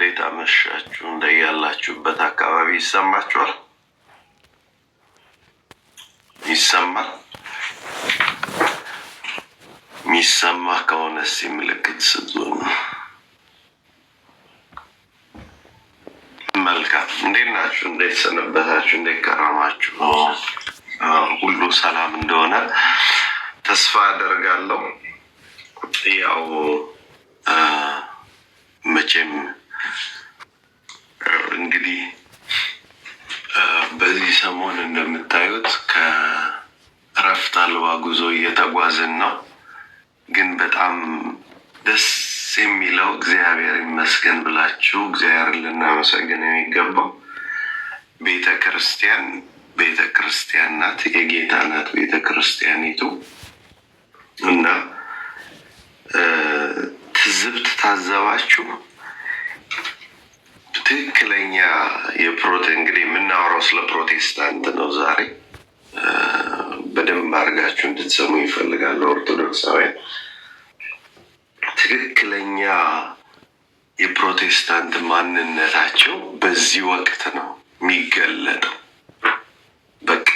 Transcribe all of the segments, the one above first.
እንዴት አመሻችሁ? እንደያላችሁበት አካባቢ ይሰማችኋል? ይሰማል? የሚሰማ ከሆነ እስኪ ምልክት ስጡን። መልካም። እንዴት ናችሁ? እንዴት ሰነበታችሁ? እንዴት ከረማችሁ? ሁሉ ሰላም እንደሆነ ተስፋ አደርጋለሁ። ያው መቼም እንግዲህ በዚህ ሰሞን እንደምታዩት ከእረፍት አልባ ጉዞ እየተጓዝን ነው። ግን በጣም ደስ የሚለው እግዚአብሔር ይመስገን ብላችሁ እግዚአብሔርን ልናመሰግን የሚገባው ቤተ ክርስቲያን ናት፣ የጌታ ናት ቤተ ክርስቲያኒቱ እና ትዝብት ታዘባችሁ። ትክክለኛ እንግዲህ የምናወራው ስለ ፕሮቴስታንት ነው ዛሬ። በደንብ አድርጋችሁ እንድትሰሙ ይፈልጋሉ ኦርቶዶክሳውያን። ትክክለኛ የፕሮቴስታንት ማንነታቸው በዚህ ወቅት ነው የሚገለጠው። በቃ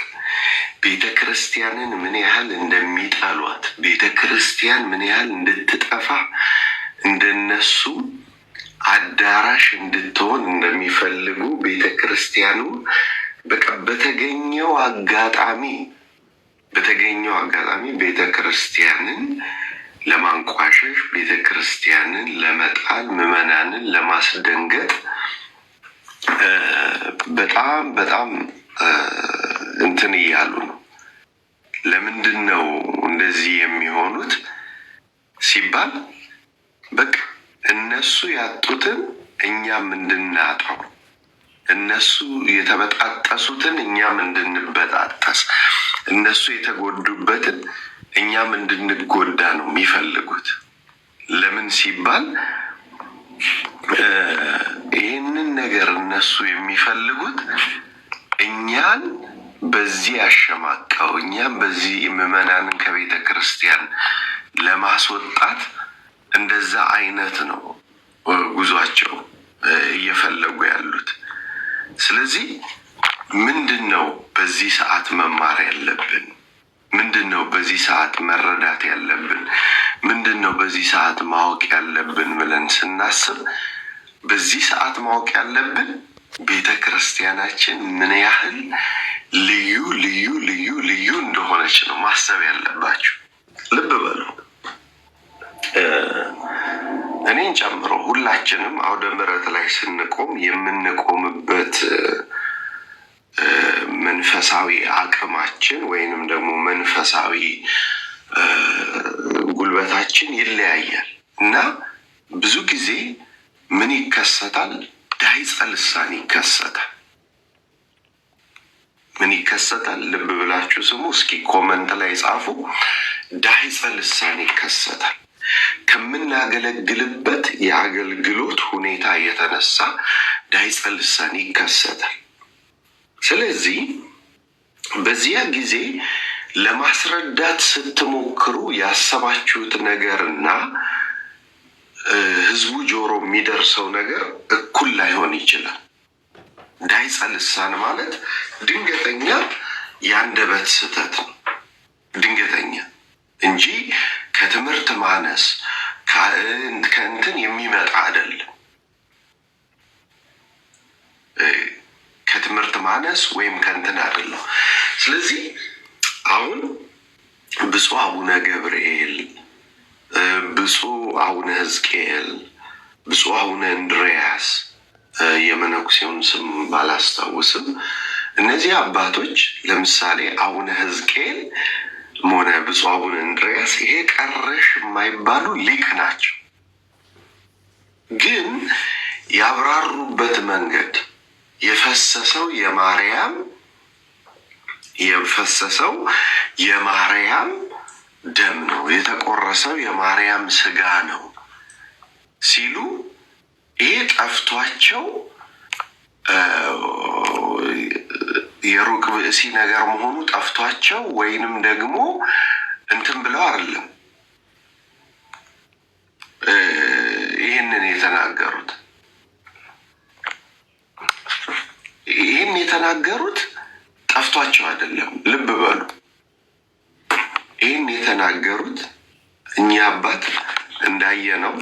ቤተ ክርስቲያንን ምን ያህል እንደሚጠሏት፣ ቤተ ክርስቲያን ምን ያህል እንድትጠፋ እንደነሱ አዳራሽ እንድትሆን እንደሚፈልጉ ቤተ ክርስቲያኑ በቃ በተገኘው አጋጣሚ ቤተ ክርስቲያንን ለማንቋሸሽ፣ ቤተ ክርስቲያንን ለመጣል፣ ምዕመናንን ለማስደንገጥ በጣም እንትን እያሉ ነው። ለምንድን ነው እንደዚህ የሚሆኑት ሲባል በቃ እነሱ ያጡትን እኛም እንድናጣው፣ እነሱ የተበጣጠሱትን እኛም እንድንበጣጠስ፣ እነሱ የተጎዱበትን እኛም እንድንጎዳ ነው የሚፈልጉት። ለምን ሲባል ይህንን ነገር እነሱ የሚፈልጉት እኛን በዚህ አሸማቀው፣ እኛም በዚህ ምዕመናንን ከቤተ ክርስቲያን ለማስወጣት እንደዛ አይነት ነው ጉዟቸው እየፈለጉ ያሉት። ስለዚህ ምንድን ነው በዚህ ሰዓት መማር ያለብን? ምንድን ነው በዚህ ሰዓት መረዳት ያለብን? ምንድን ነው በዚህ ሰዓት ማወቅ ያለብን ብለን ስናስብ በዚህ ሰዓት ማወቅ ያለብን ቤተ ክርስቲያናችን ምን ያህል ልዩ ልዩ ልዩ ልዩ እንደሆነች ነው ማሰብ ያለባችሁ። ልብ በሉ። እኔን ጨምሮ ሁላችንም አውደ ምሕረት ላይ ስንቆም የምንቆምበት መንፈሳዊ አቅማችን ወይንም ደግሞ መንፈሳዊ ጉልበታችን ይለያያል እና ብዙ ጊዜ ምን ይከሰታል? ዳይጸ ልሳን ይከሰታል። ምን ይከሰታል? ልብ ብላችሁ ስሙ እስኪ፣ ኮመንት ላይ ጻፉ። ዳይጸ ልሳን ይከሰታል። ከምናገለግልበት የአገልግሎት ሁኔታ የተነሳ ዳይጸ ልሳን ይከሰታል። ስለዚህ በዚያ ጊዜ ለማስረዳት ስትሞክሩ ያሰባችሁት ነገርና ህዝቡ ጆሮ የሚደርሰው ነገር እኩል ላይሆን ይችላል። ዳይጸ ልሳን ማለት ድንገተኛ የአንደበት ስህተት ነው። ድንገተኛ እንጂ ከትምህርት ማነስ ከእንትን የሚመጣ አይደለም። ከትምህርት ማነስ ወይም ከእንትን አይደለም። ስለዚህ አሁን ብፁዕ አቡነ ገብርኤል፣ ብፁዕ አቡነ ሕዝቅኤል፣ ብፁዕ አቡነ እንድርያስ፣ የመነኩሴውን ስም ባላስታውስም እነዚህ አባቶች ለምሳሌ አቡነ ሕዝቅኤል ሆነ ብፁዕ አቡነ እንድርያስ ይሄ ቀረሽ የማይባሉ ሊቅ ናቸው። ግን ያብራሩበት መንገድ የፈሰሰው የማርያም ደም ነው፣ የተቆረሰው የማርያም ስጋ ነው ሲሉ ይሄ ጠፍቷቸው የሩቅ ብእሲ ነገር መሆኑ ጠፍቷቸው ወይንም ደግሞ እንትን ብለው አይደለም ይህንን የተናገሩት። የተናገሩት ጠፍቷቸው አይደለም። ልብ በሉ። ይህን የተናገሩት እኛ አባት እንዳየነው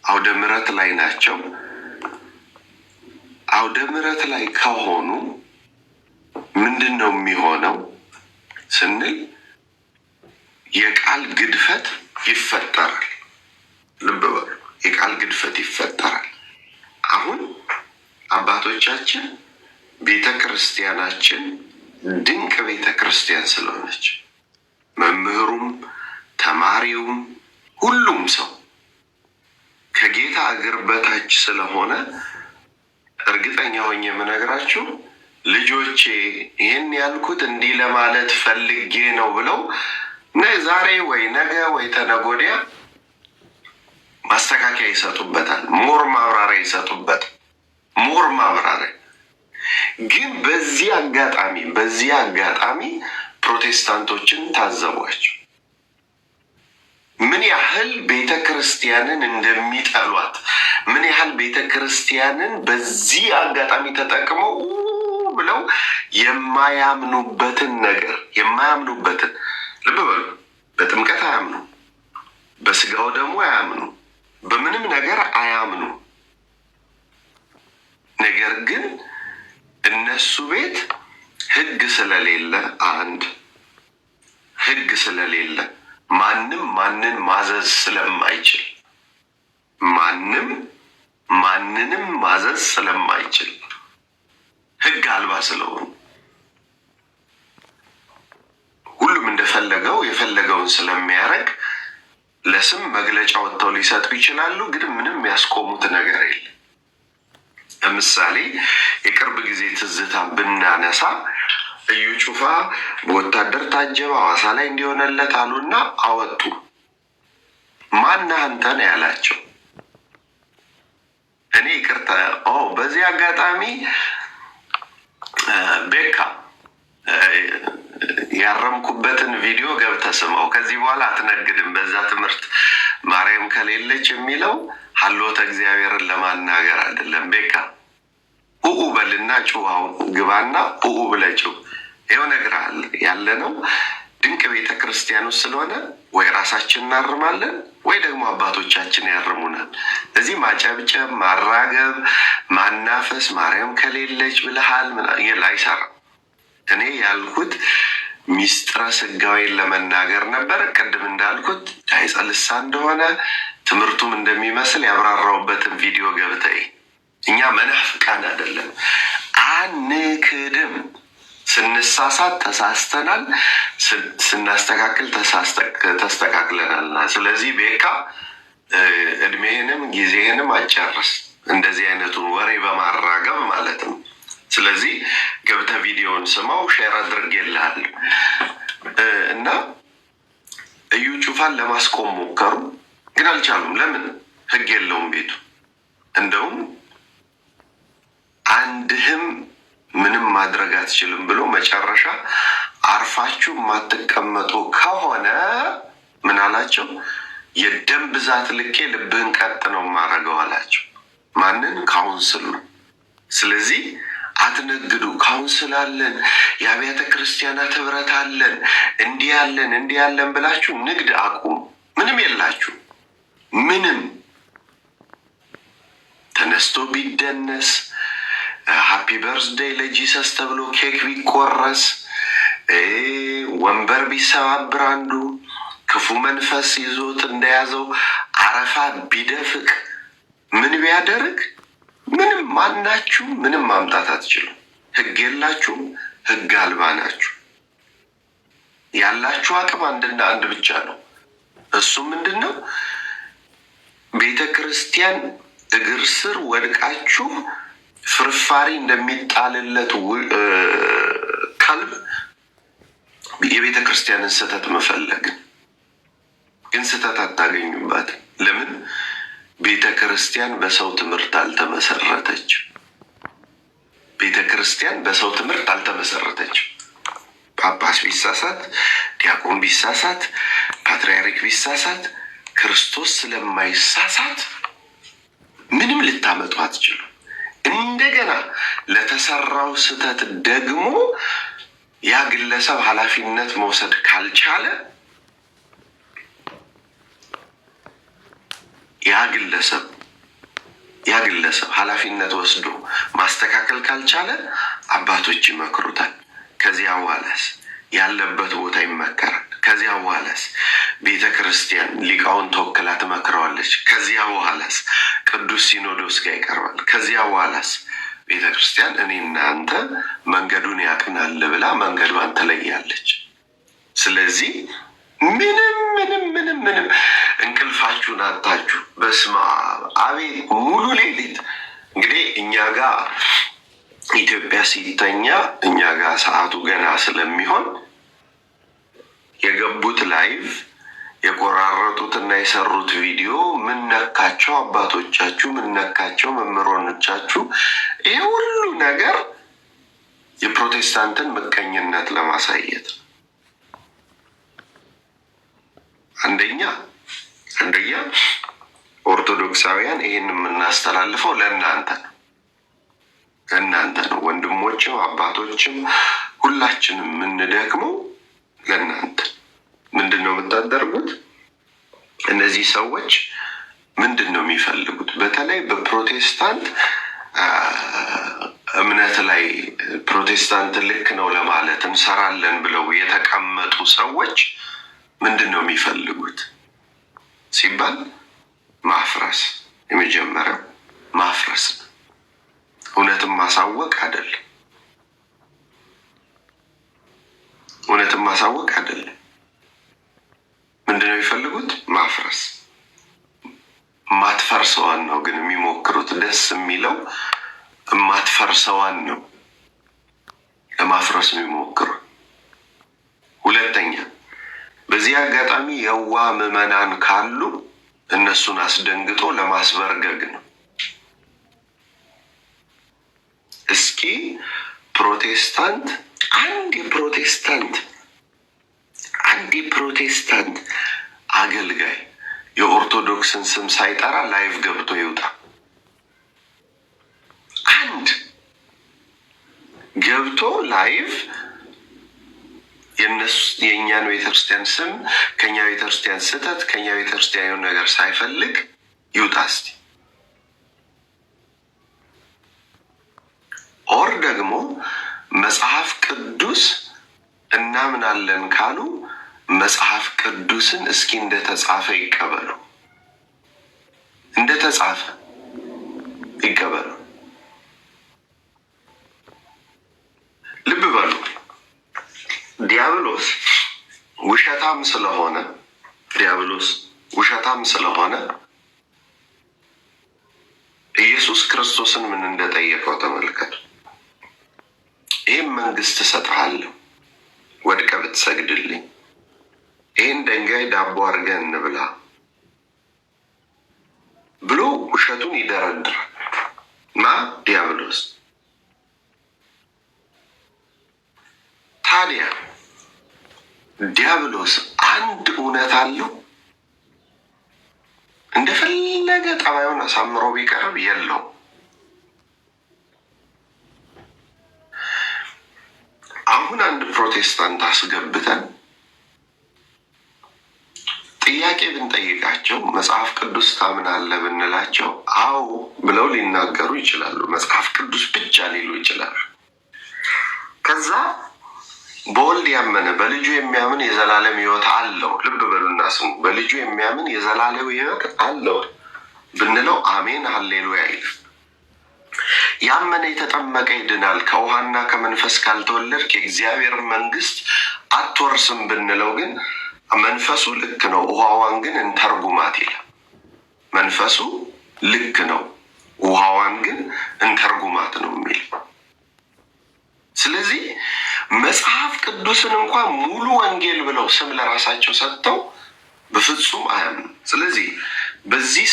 አውደ ምሕረት ላይ ናቸው። አውደ ምሕረት ላይ ከሆኑ ምንድን ነው የሚሆነው ስንል የቃል ግድፈት ይፈጠራል። ልብ በሉ፣ የቃል ግድፈት ይፈጠራል። አሁን አባቶቻችን ቤተ ክርስቲያናችን ድንቅ ቤተ ክርስቲያን ስለሆነች መምህሩም ተማሪውም ሁሉም ሰው ከጌታ እግር በታች ስለሆነ እርግጠኛ ሆኜ የምነግራችሁ ልጆቼ ይህን ያልኩት እንዲህ ለማለት ፈልጌ ነው ብለው ዛሬ ወይ ነገ ወይ ተነገ ወዲያ ማስተካከያ ይሰጡበታል። ሞር ማብራሪያ ይሰጡበታል። ሞር ማብራሪያ ግን በዚህ አጋጣሚ ፕሮቴስታንቶችን ታዘቧቸው። ምን ያህል ቤተ ክርስቲያንን እንደሚጠሏት፣ ምን ያህል ቤተ ክርስቲያንን በዚህ አጋጣሚ ተጠቅመው ብለው የማያምኑበትን ልብ በሉ። በጥምቀት አያምኑ፣ በስጋው ደግሞ አያምኑ፣ በምንም ነገር አያምኑ። ነገር ግን እነሱ ቤት ሕግ ስለሌለ ማንም ማንን ማዘዝ ስለማይችል ማንንም ማዘዝ ስለማይችል ሕግ አልባ ስለሆኑ ሁሉም እንደፈለገው የፈለገውን ስለሚያደርግ ለስም መግለጫ ወጥተው ሊሰጡ ይችላሉ። ግን ምንም ያስቆሙት ነገር የለም። ለምሳሌ የቅርብ ጊዜ ትዝታ ብናነሳ እዩ ጩፋ በወታደር ታጀበ ሐዋሳ ላይ እንዲሆነለት አሉና አወጡ። ማነህ አንተ ነው ያላቸው። እኔ ይቅርታ በዚህ አጋጣሚ ቤካ ያረምኩበትን ቪዲዮ ገብተህ ስማው። ከዚህ በኋላ አትነግድም በዛ ትምህርት ማርያም ከሌለች የሚለው ሀሎተ እግዚአብሔርን ለማናገር አይደለም። ቤካ ኡኡ በልና ጩኸውን ግባና ኡኡ ብለህ ጩህ። ይኸው እነግርሃለሁ ያለነው ድንቅ ቤተ ክርስቲያን ውስጥ ስለሆነ ወይ ራሳችን እናርማለን ወይ ደግሞ አባቶቻችን ያርሙናል። እዚህ ማጨብጨብ፣ ማራገብ፣ ማናፈስ ማርያም ከሌለች ብለሃል አይሰራም። እኔ ያልኩት ሚስጥረ ስጋዌን ለመናገር ነበር። ቅድም እንዳልኩት ዳይጸ ልሳን እንደሆነ ትምህርቱም እንደሚመስል ያብራራውበትን ቪዲዮ ገብተይ። እኛ መናፍቃን አይደለም፣ አንክድም። ስንሳሳት ተሳስተናል፣ ስናስተካክል ተስተካክለናልና። ስለዚህ ቤካ እድሜህንም ጊዜህንም አጨርስ፣ እንደዚህ አይነቱን ወሬ በማራገብ ማለት ነው። ስለዚህ ገብተህ ቪዲዮውን ስማው፣ ሼር አድርጌልሃለሁ። እና እዩ ጩፋን ለማስቆም ሞከሩ፣ ግን አልቻሉም። ለምን? ሕግ የለውም ቤቱ። እንደውም አንድህም ምንም ማድረግ አትችልም ብሎ መጨረሻ አርፋችሁ የማትቀመጡ ከሆነ ምን አላቸው? የደም ብዛት ልኬ ልብህን ቀጥ ነው የማደርገው አላቸው። ማንን? ካውንስል ነው። ስለዚህ አትነግዱ። ካውንስል አለን፣ የአብያተ ክርስቲያናት ህብረት አለን፣ እንዲህ ያለን ብላችሁ ንግድ አቁሙ። ምንም የላችሁ። ምንም ተነስቶ ቢደነስ ሃፒ በርዝዴይ ለጂሰስ ተብሎ ኬክ ቢቆረስ፣ ወንበር ቢሰባብር፣ አንዱ ክፉ መንፈስ ይዞት እንደያዘው አረፋ ቢደፍቅ፣ ምን ቢያደርግ ምንም ማናችሁ ምንም ማምጣት አትችሉም። ሕግ የላችሁም። ሕግ አልባ ናችሁ። ያላችሁ አቅም አንድና አንድ ብቻ ነው። እሱም ምንድን ነው? ቤተ ክርስቲያን እግር ስር ወድቃችሁ ፍርፋሪ እንደሚጣልለት ከልብ የቤተ ክርስቲያንን ስህተት መፈለግ። ግን ስህተት አታገኙባት። ለምን? ቤተ ክርስቲያን በሰው ትምህርት አልተመሰረተች። ቤተ ክርስቲያን በሰው ትምህርት አልተመሰረተች። ጳጳስ ቢሳሳት፣ ዲያቆን ቢሳሳት፣ ፓትርያርክ ቢሳሳት፣ ክርስቶስ ስለማይሳሳት ምንም ልታመጡ አትችሉ። እንደገና ለሰራው ስህተት ደግሞ ያ ግለሰብ ኃላፊነት መውሰድ ካልቻለ ያ ግለሰብ ኃላፊነት ወስዶ ማስተካከል ካልቻለ አባቶች ይመክሩታል። ከዚያ በኋላስ ያለበት ቦታ ይመከራል። ከዚያ በኋላስ ቤተ ክርስቲያን ሊቃውንት ተወክላ ትመክረዋለች። ከዚያ በኋላስ ቅዱስ ሲኖዶስ ጋር ይቀርባል። ከዚያ በኋላስ ቤተ ክርስቲያን እኔና አንተ መንገዱን ያቅናል ብላ መንገዷን ትለያለች። ስለዚህ ምንም እንቅልፋችሁን አጣችሁ። በስመ አብ አቤት ሙሉ ሌሊት እንግዲህ እኛ ጋር ኢትዮጵያ ሲተኛ እኛ ጋር ሰዓቱ ገና ስለሚሆን የገቡት ላይቭ የቆራረጡትና የሰሩት ቪዲዮ ምን ነካቸው አባቶቻችሁ፣ ምን ነካቸው መምህራኖቻችሁ? ይሄ ሁሉ ነገር የፕሮቴስታንትን ምቀኝነት ለማሳየት አንደኛ ኦርቶዶክሳውያን ይህን የምናስተላልፈው ለእናንተ ነው። ወንድሞችም አባቶችም ሁላችንም የምንደክመው ለእናንተ። ምንድን ነው የምታደርጉት? እነዚህ ሰዎች ምንድን ነው የሚፈልጉት? በተለይ በፕሮቴስታንት እምነት ላይ ፕሮቴስታንት ልክ ነው ለማለት እንሰራለን ብለው የተቀመጡ ሰዎች ምንድን ነው የሚፈልጉት ሲባል ማፍረስ። የመጀመሪያው ማፍረስ ነው። እውነትም ማሳወቅ አይደለም። ምንድን ነው የሚፈልጉት? ማፍረስ። ማትፈርሰዋን ነው ግን የሚሞክሩት። ደስ የሚለው ማትፈርሰዋን ነው ለማፍረስ የሚሞክሩት። ሁለተኛ በዚህ አጋጣሚ የዋ ምዕመናን ካሉ እነሱን አስደንግጦ ለማስበርገግ ነው። እስኪ ፕሮቴስታንት አንድ የፕሮቴስታንት አገልጋይ የኦርቶዶክስን ስም ሳይጠራ ላይቭ ገብቶ ይውጣ። አንድ ገብቶ ላይቭ የእኛን ቤተክርስቲያን ስም ከኛ ቤተክርስቲያን ስህተት ከኛ ቤተክርስቲያን ነገር ሳይፈልግ ይውጣ እስቲ። ኦር ደግሞ መጽሐፍ ቅዱስ እናምናለን ካሉ መጽሐፍ ቅዱስን እስኪ እንደተጻፈ ይቀበሉ። እንደተጻፈ ይቀበሉ። ልብ በሉ። ዲያብሎስ ውሸታም ስለሆነ ኢየሱስ ክርስቶስን ምን እንደጠየቀው ተመልከቱ። ይህም መንግስት እሰጥሃለሁ ወድቀህ ብትሰግድልኝ፣ ይህን ድንጋይ ዳቦ አድርገህ እንብላ ብሎ ውሸቱን ይደረድራል። ዲያብሎስ። ታዲያ ዲያብሎስ አንድ እውነት አለው። እንደፈለገ ጠባዩን አሳምሮ ቢቀርብ የለው። አሁን አንድ ፕሮቴስታንት አስገብተን ጥያቄ ብንጠይቃቸው መጽሐፍ ቅዱስ ታምናለህ ብንላቸው አዎ ብለው ሊናገሩ ይችላሉ። መጽሐፍ ቅዱስ ብቻ ሊሉ ይችላሉ። ከዛ በወልድ ያመነ በልጁ የሚያምን የዘላለም ሕይወት አለው። ልብ በሉና ስሙ። በልጁ የሚያምን የዘላለም ሕይወት አለው ብንለው አሜን ሃሌሉያ ይላል። ያመነ የተጠመቀ ይድናል፣ ከውሃና ከመንፈስ ካልተወለድክ የእግዚአብሔር መንግስት አትወርስም ብንለው ግን መንፈሱ ልክ ነው፣ ውሃዋን ግን እንተርጉማት ይላል። መንፈሱ ልክ ነው፣ ውሃዋን ግን እንተርጉማት ነው የሚል። ስለዚህ መጽሐፍ ቅዱስን እንኳን ሙሉ ወንጌል ብለው ስም ለራሳቸው ሰጥተው በፍጹም አያምኑም። ስለዚህ በዚህ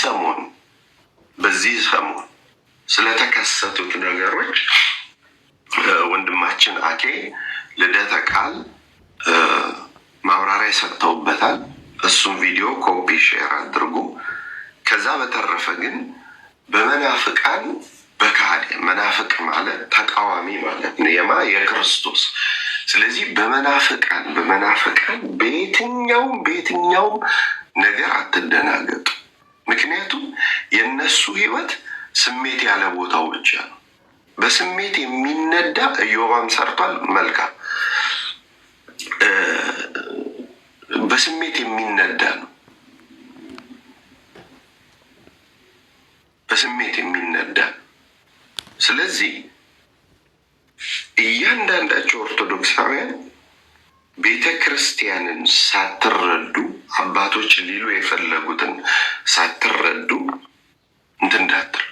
ሰሞን ስለተከሰቱት ነገሮች ወንድማችን አኬ ልደተ ቃል ማብራሪያ ሰጥተውበታል። እሱም ቪዲዮ ኮፒ ሼር አድርጉ። ከዛ በተረፈ ግን በመናፍቃን በካህዲ መናፍቅ ማለት ተቃዋሚ ማለት ነው። የክርስቶስ። ስለዚህ በመናፍቃን በየትኛውም ነገር አትደናገጡ። ምክንያቱም የእነሱ ህይወት ስሜት ያለ ቦታው ብቻ ነው። በስሜት የሚነዳ ኢዮባም ሰርቷል። መልካም በስሜት የሚነዳ ነው። በስሜት የሚነዳ። ስለዚህ እያንዳንዳቸው ኦርቶዶክሳውያን ቤተ ክርስቲያንን ሳትረዱ፣ አባቶች ሊሉ የፈለጉትን ሳትረዱ እንትን እንዳትል።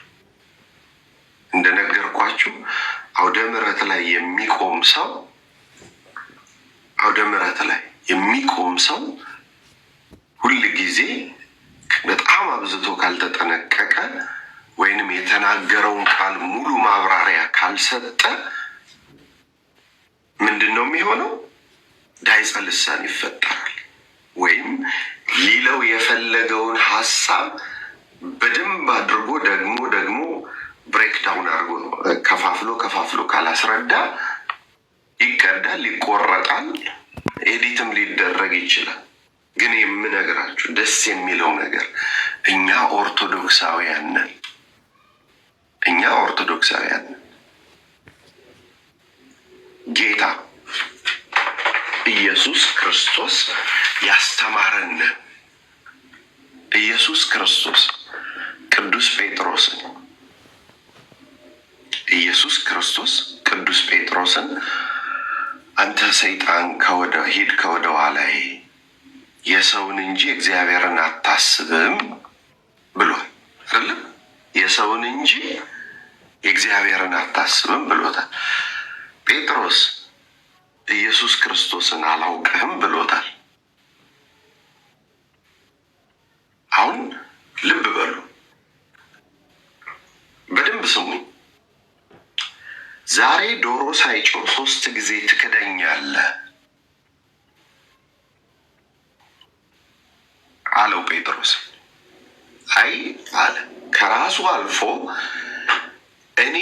እንደነገርኳችሁ አውደ ምሕረት ላይ የሚቆም ሰው ሁል ጊዜ በጣም አብዝቶ ካልተጠነቀቀ ወይንም የተናገረውን ቃል ሙሉ ማብራሪያ ካልሰጠ ምንድን ነው የሚሆነው? ዳይጸ ልሳን ይፈጠራል። ወይም ሊለው የፈለገውን ሀሳብ በደንብ አድርጎ ደግሞ ብሬክዳውን አድርጎ ከፋፍሎ ካላስረዳ ይቀዳል፣ ይቆረጣል፣ ኤዲትም ሊደረግ ይችላል። ግን የምነግራችሁ ደስ የሚለው ነገር እኛ ኦርቶዶክሳውያን ነን። ጌታ ኢየሱስ ክርስቶስ ያስተማረን። ኢየሱስ ክርስቶስ ቅዱስ ጴጥሮስን አንተ ሰይጣን ሂድ ከወደ ኋላዬ የሰውን እንጂ እግዚአብሔርን አታስብም ብሏል አይደለም? የሰውን እንጂ እግዚአብሔርን አታስብም ብሎታል። ጴጥሮስ ኢየሱስ ክርስቶስን አላውቅህም ብሎታል። አሁን ልብ በሉ፣ በደንብ ስሙኝ። ዛሬ ዶሮ ሳይጮህ 3 ጊዜ ትክደኛለህ አለው ጴጥሮስ። አይ አለ። ከራሱ አልፎ እኔ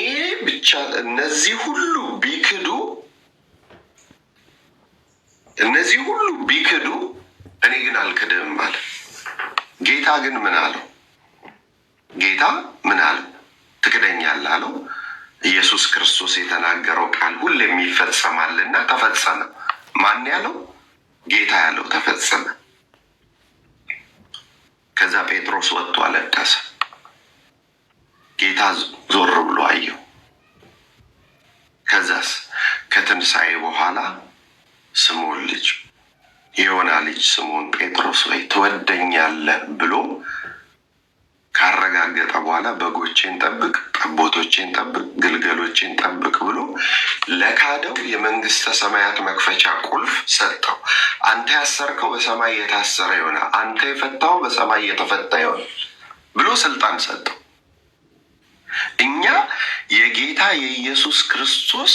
ብቻ እነዚህ ሁሉ ቢክዱ እኔ ግን አልክድም አለ። ጌታ ግን ምን አለው? ትክደኛለህ አለው። ኢየሱስ ክርስቶስ የተናገረው ቃል ሁሌም ይፈጸማልና ተፈጸመ። ማን ያለው? ጌታ ያለው ተፈጸመ። ከዛ ጴጥሮስ ወጥቶ አለቀሰ። ጌታ ዞር ብሎ አየው። ከዛስ ከትንሣኤ በኋላ ስምዖን ልጅ የዮና ልጅ ስምዖን ጴጥሮስ ወይ ትወደኛለህ ብሎ ካረጋገጠ በኋላ በጎቼን ጠብቅ፣ ጠቦቶቼን ጠብቅ፣ ግልገሎቼን ጠብቅ ብሎ ለካደው የመንግስተ ሰማያት መክፈቻ ቁልፍ ሰጠው። አንተ ያሰርከው በሰማይ የታሰረ ይሆናል፣ አንተ የፈታው በሰማይ የተፈታ ይሆናል ብሎ ስልጣን ሰጠው። እኛ የጌታ የኢየሱስ ክርስቶስ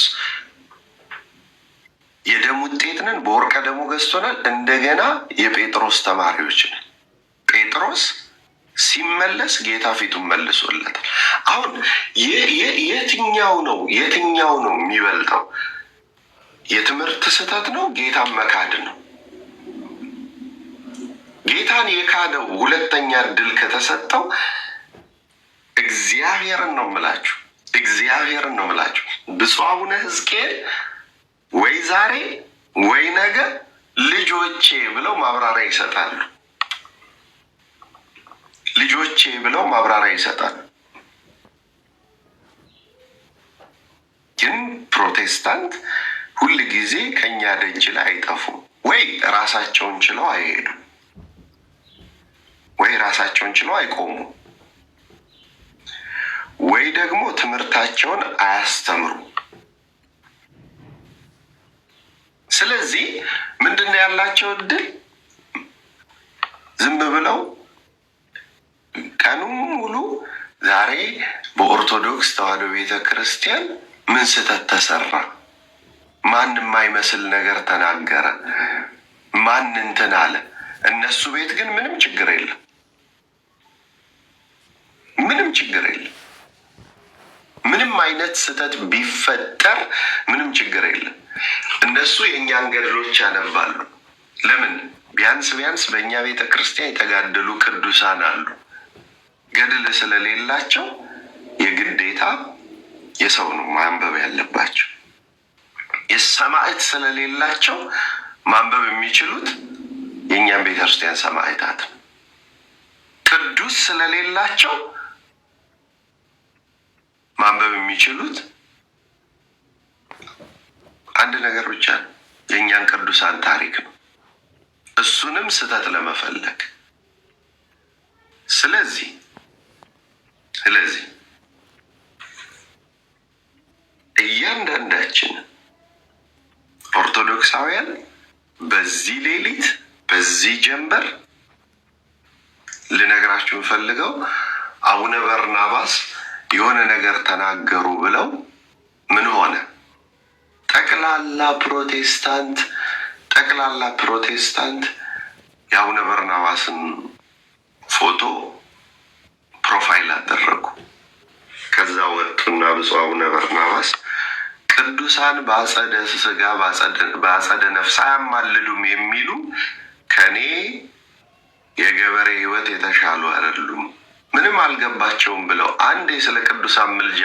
የደም ውጤት ነን። በወርቀ ደሙ ገዝቶናል። እንደገና የጴጥሮስ ተማሪዎች ነን። ጴጥሮስ ሲመለስ ጌታ ፊቱን መልሶለታል። አሁን የትኛው ነው የሚበልጠው? የትምህርት ስህተት ነው? ጌታን መካድ ነው? ጌታን የካደው ሁለተኛ እድል ከተሰጠው እግዚአብሔርን ነው የምላችሁ። ብፁዕ አቡነ ሕዝቅኤል ወይ ዛሬ ወይ ነገ ልጆቼ ብለው ማብራሪያ ይሰጣሉ። ግን ፕሮቴስታንት ሁል ጊዜ ከኛ ደጅ ላይ አይጠፉም። ወይ ራሳቸውን ችለው አይሄዱም፣ ወይ ራሳቸውን ችለው አይቆሙም፣ ወይ ደግሞ ትምህርታቸውን አያስተምሩም። ስለዚህ ምንድን ነው ያላቸው እድል? ዝም ብለው ቀኑን ሙሉ ዛሬ በኦርቶዶክስ ተዋሕዶ ቤተ ክርስቲያን ምን ስህተት ተሰራ፣ ማን የማይመስል ነገር ተናገረ፣ ማን እንትን አለ። እነሱ ቤት ግን ምንም ችግር የለም። ምንም አይነት ስህተት ቢፈጠር ምንም ችግር የለም። እነሱ የእኛን ገድሎች ያነባሉ። ለምን? ቢያንስ በእኛ ቤተ ክርስቲያን የተጋደሉ ቅዱሳን አሉ። ገድል ስለሌላቸው የግዴታ የሰው ነው ማንበብ ያለባቸው። የሰማዕት ስለሌላቸው ማንበብ የሚችሉት የእኛን ቤተ ክርስቲያን ሰማዕታት። ቅዱስ ስለሌላቸው ማንበብ የሚችሉት አንድ ነገር ብቻ ነው፣ የእኛን ቅዱሳን ታሪክ ነው። እሱንም ስህተት ለመፈለግ ስለዚህ እያንዳንዳችን ኦርቶዶክሳውያን በዚህ ሌሊት በዚህ ጀንበር ልነግራችሁ ፈልገው አቡነ በርናባስ የሆነ ነገር ተናገሩ ብለው ምን ሆነ? ጠቅላላ ፕሮቴስታንት የአቡነ በርናባስን ፎቶ ፕሮፋይል አደረጉ። ከዛ ወጡና ብፁዕ አቡነ በርናባስ ቅዱሳን በአጸደ ስጋ በአጸደ ነፍስ አያማልሉም የሚሉ ከኔ የገበሬ ሕይወት የተሻሉ አይደሉም፣ ምንም አልገባቸውም ብለው አንዴ ስለ ቅዱሳን ምልጃ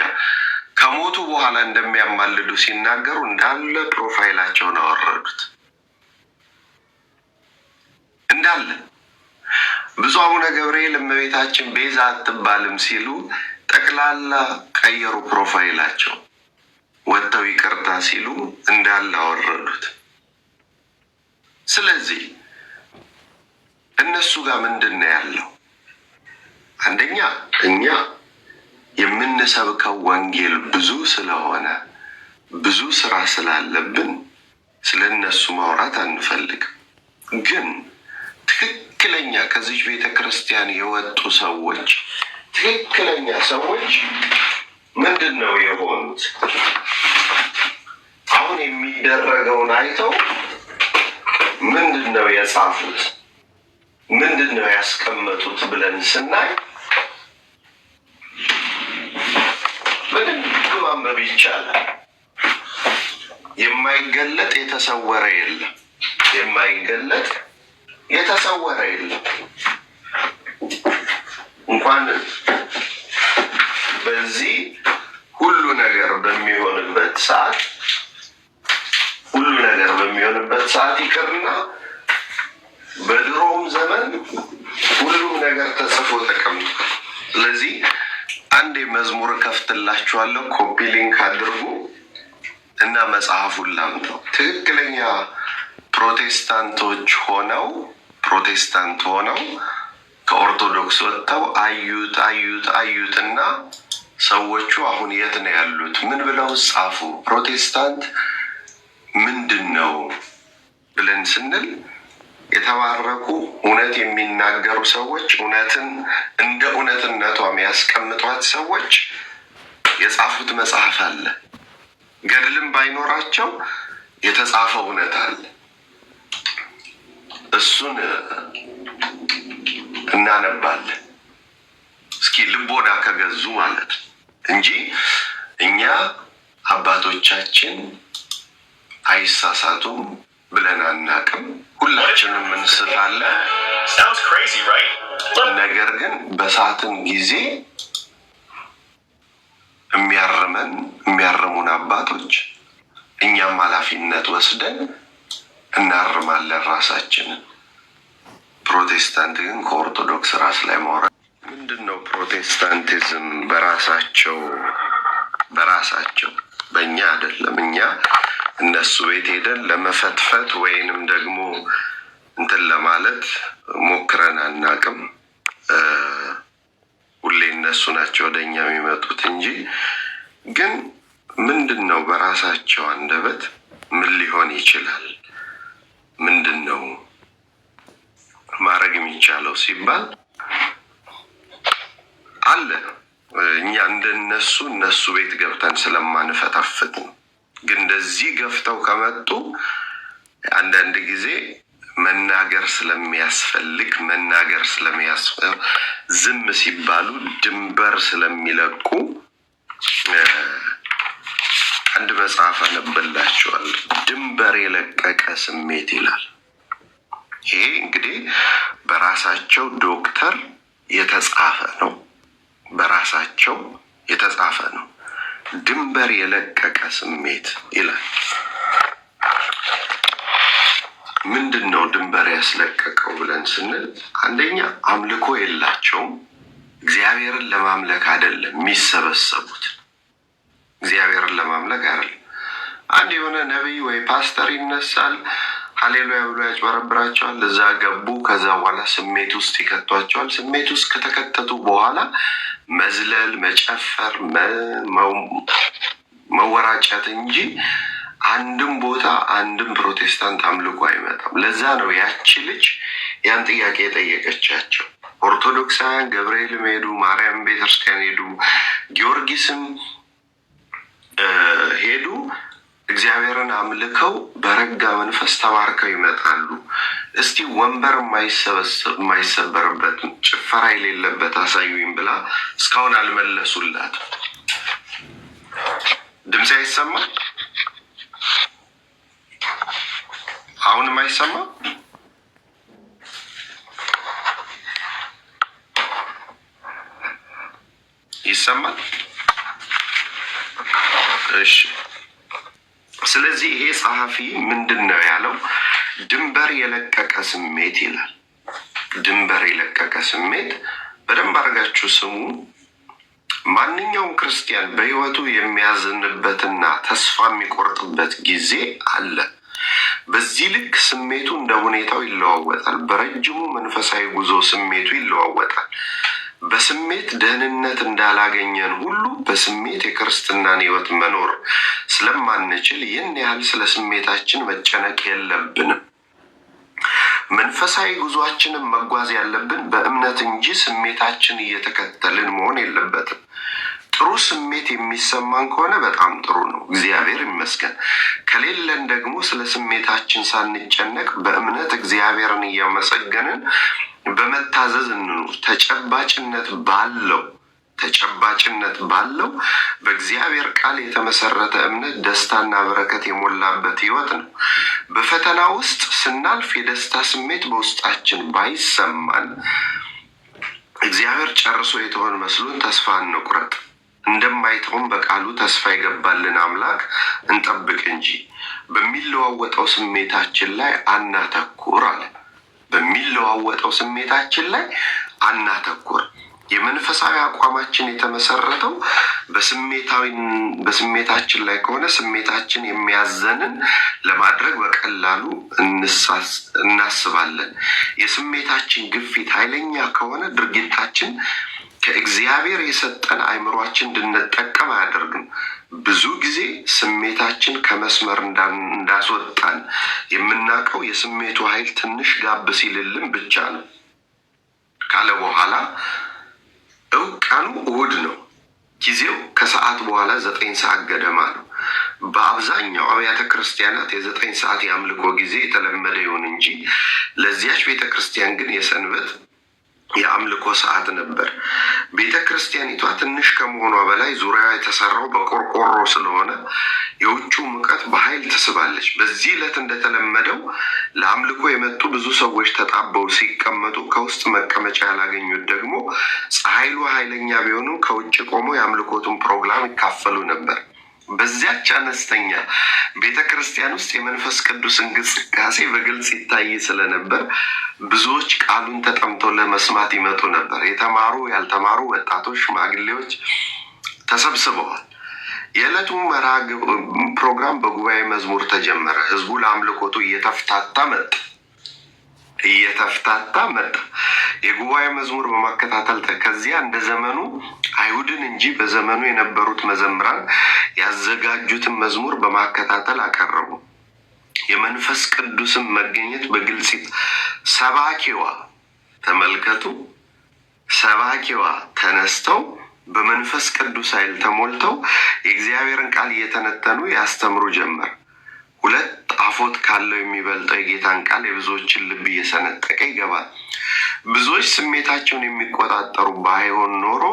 ከሞቱ በኋላ እንደሚያማልዱ ሲናገሩ እንዳለ ፕሮፋይላቸውን አወረዱት። እንዳለ ብፁዕ አቡነ ገብርኤል እመቤታችን ቤዛ አትባልም ሲሉ ጠቅላላ ቀየሩ ፕሮፋይላቸው። ወጥተው ይቅርታ ሲሉ እንዳለ አወረዱት። ስለዚህ እነሱ ጋር ምንድን ነው ያለው? አንደኛ እኛ የምንሰብከው ወንጌል ብዙ ስለሆነ ብዙ ስራ ስላለብን ስለ እነሱ ማውራት አንፈልግም። ግን ትክክለኛ ከዚህ ቤተ ክርስቲያን የወጡ ሰዎች ትክክለኛ ሰዎች ምንድን ነው የሆኑት? አሁን የሚደረገውን አይተው ምንድን ነው የጻፉት? ምንድን ነው ያስቀመጡት ብለን ስናይ በደንብ ማንበብ ይቻላል። የማይገለጥ የተሰወረ የለም። የማይገለጥ የተሰወረ የለም። እንኳን በዚህ ሁሉ ነገር በሚሆንበት ሰዓት ይቅርና በድሮውም ዘመን ሁሉም ነገር ተጽፎ ተቀምጧል። ስለዚህ አንዴ መዝሙር ከፍትላችኋለሁ፣ ኮፒ ሊንክ አድርጉ እና መጽሐፉን ላምጠው። ትክክለኛ ፕሮቴስታንት ሆነው ከኦርቶዶክስ ወጥተው አዩትና ሰዎቹ አሁን የት ነው ያሉት? ምን ብለው ጻፉ? ፕሮቴስታንት ምንድን ነው ብለን ስንል የተባረኩ እውነት የሚናገሩ ሰዎች፣ እውነትን እንደ እውነትነቷ የሚያስቀምጧት ሰዎች የጻፉት መጽሐፍ አለ። ገድልም ባይኖራቸው የተጻፈ እውነት አለ። እሱን እናነባለን። እስኪ ልቦና ከገዙ ማለት እንጂ እኛ አባቶቻችን አይሳሳቱም ብለን አናቅም። ሁላችንም እንስታለን። ነገር ግን በሳትን ጊዜ የሚያርሙን አባቶች እኛም ኃላፊነት ወስደን እናርማለን ራሳችንን። ፕሮቴስታንት ግን ከኦርቶዶክስ ራስ ላይ ማውራት ምንድን ነው? ፕሮቴስታንቲዝም በራሳቸው በእኛ አይደለም። እኛ እነሱ ቤት ሄደን ለመፈትፈት ወይንም ደግሞ እንትን ለማለት ሞክረን አናቅም። ሁሌ እነሱ ናቸው ወደ እኛ የሚመጡት እንጂ ግን ምንድን ነው በራሳቸው አንደበት ምን ሊሆን ይችላል? ምንድን ነው ማድረግ የሚቻለው ሲባል አለ። እኛ እንደነሱ እነሱ ቤት ገብተን ስለማንፈታፍት ነው። ግን እንደዚህ ገፍተው ከመጡ አንዳንድ ጊዜ መናገር ስለሚያስፈልግ ዝም ሲባሉ ድንበር ስለሚለቁ አንድ መጽሐፍ አነበላችኋል። ድንበር የለቀቀ ስሜት ይላል። ይሄ እንግዲህ በራሳቸው ዶክተር የተጻፈ ነው። በራሳቸው የተጻፈ ነው። ድንበር የለቀቀ ስሜት ይላል። ምንድን ነው ድንበር ያስለቀቀው ብለን ስንል፣ አንደኛ አምልኮ የላቸውም። እግዚአብሔርን ለማምለክ አይደለም የሚሰበሰቡት። እግዚአብሔርን ለማምለክ አይደለም። አንድ የሆነ ነቢይ ወይ ፓስተር ይነሳል፣ ሃሌሉያ ብሎ ያጭበረብራቸዋል። እዛ ገቡ። ከዛ በኋላ ስሜት ውስጥ ይከቷቸዋል። ስሜት ውስጥ ከተከተቱ በኋላ መዝለል፣ መጨፈር፣ መወራጨት እንጂ አንድም ቦታ አንድም ፕሮቴስታንት አምልኮ አይመጣም። ለዛ ነው ያቺ ልጅ ያን ጥያቄ የጠየቀቻቸው። ኦርቶዶክሳውያን ገብርኤልም ሄዱ፣ ማርያም ቤተክርስቲያን ሄዱ፣ ጊዮርጊስም ሄዱ። እግዚአብሔርን አምልከው በረጋ መንፈስ ተባርከው ይመጣሉ። እስቲ ወንበር የማይሰበርበት ጭፈራ የሌለበት አሳዩኝ ብላ እስካሁን አልመለሱላትም። ድምፅ አይሰማም? አሁንም አይሰማም? ይሰማል? እሺ። ስለዚህ ይሄ ጸሐፊ ምንድን ነው ያለው? ድንበር የለቀቀ ስሜት ይላል። ድንበር የለቀቀ ስሜት በደንብ አድርጋችሁ ስሙ። ማንኛውም ክርስቲያን በሕይወቱ የሚያዝንበትና ተስፋ የሚቆርጥበት ጊዜ አለ። በዚህ ልክ ስሜቱ እንደ ሁኔታው ይለዋወጣል። በረጅሙ መንፈሳዊ ጉዞ ስሜቱ ይለዋወጣል። በስሜት ደህንነት እንዳላገኘን ሁሉ በስሜት የክርስትናን ሕይወት መኖር ስለማንችል ይህን ያህል ስለ ስሜታችን መጨነቅ የለብንም። መንፈሳዊ ጉዟችንን መጓዝ ያለብን በእምነት እንጂ ስሜታችን እየተከተልን መሆን የለበትም። ጥሩ ስሜት የሚሰማን ከሆነ በጣም ጥሩ ነው፣ እግዚአብሔር ይመስገን። ከሌለን ደግሞ ስለ ስሜታችን ሳንጨነቅ በእምነት እግዚአብሔርን እያመሰገንን በመታዘዝ እንኑር። ተጨባጭነት ባለው በእግዚአብሔር ቃል የተመሰረተ እምነት ደስታና በረከት የሞላበት ሕይወት ነው። በፈተና ውስጥ ስናልፍ የደስታ ስሜት በውስጣችን ባይሰማን እግዚአብሔር ጨርሶ የተወን መስሎን ተስፋ እንቁረጥ። እንደማይተውን በቃሉ ተስፋ የገባልን አምላክ እንጠብቅ እንጂ በሚለዋወጠው ስሜታችን ላይ አናተኩር አለ። በሚለዋወጠው ስሜታችን ላይ አናተኩር። የመንፈሳዊ አቋማችን የተመሰረተው በስሜታችን ላይ ከሆነ ስሜታችን የሚያዘንን ለማድረግ በቀላሉ እናስባለን። የስሜታችን ግፊት ኃይለኛ ከሆነ ድርጊታችን ከእግዚአብሔር የሰጠን አእምሯችን እንድንጠቀም አያደርግም። ብዙ ጊዜ ስሜታችን ከመስመር እንዳስወጣን የምናውቀው የስሜቱ ኃይል ትንሽ ጋብ ሲልልን ብቻ ነው ካለ በኋላ ቀኑ እሑድ ነው። ጊዜው ከሰዓት በኋላ 9 ሰዓት ገደማ ነው። በአብዛኛው አብያተ ክርስቲያናት የ9 ሰዓት የአምልኮ ጊዜ የተለመደ ይሁን እንጂ ለዚያች ቤተ ክርስቲያን ግን የሰንበት የአምልኮ ሰዓት ነበር። ቤተ ክርስቲያኒቷ ትንሽ ከመሆኗ በላይ ዙሪያዋ የተሰራው በቆርቆሮ ስለሆነ የውጭው ሙቀት በኃይል ትስባለች። በዚህ ዕለት እንደተለመደው ለአምልኮ የመጡ ብዙ ሰዎች ተጣበው ሲቀመጡ፣ ከውስጥ መቀመጫ ያላገኙት ደግሞ ፀሐይሉ ኃይለኛ ቢሆኑ ከውጭ ቆመው የአምልኮቱን ፕሮግራም ይካፈሉ ነበር። በዚያች አነስተኛ ቤተ ክርስቲያን ውስጥ የመንፈስ ቅዱስ እንቅስቃሴ በግልጽ ይታይ ስለነበር ብዙዎች ቃሉን ተጠምተው ለመስማት ይመጡ ነበር። የተማሩ፣ ያልተማሩ፣ ወጣቶች፣ ሽማግሌዎች ተሰብስበዋል። የዕለቱ መርሃ ፕሮግራም በጉባኤ መዝሙር ተጀመረ። ህዝቡ ለአምልኮቱ እየተፍታታ መጣ። የጉባኤ መዝሙር በማከታተል ከዚያ እንደ ዘመኑ አይሁድን እንጂ በዘመኑ የነበሩት መዘምራን ያዘጋጁትን መዝሙር በማከታተል አቀረቡ። የመንፈስ ቅዱስን መገኘት በግልጽ ሰባኪዋ ተነስተው በመንፈስ ቅዱስ ኃይል ተሞልተው የእግዚአብሔርን ቃል እየተነተኑ ያስተምሩ ጀመር። ሁለት አፎት ካለው የሚበልጠው የጌታን ቃል የብዙዎችን ልብ እየሰነጠቀ ይገባል። ብዙዎች ስሜታቸውን የሚቆጣጠሩ ባይሆን ኖሮ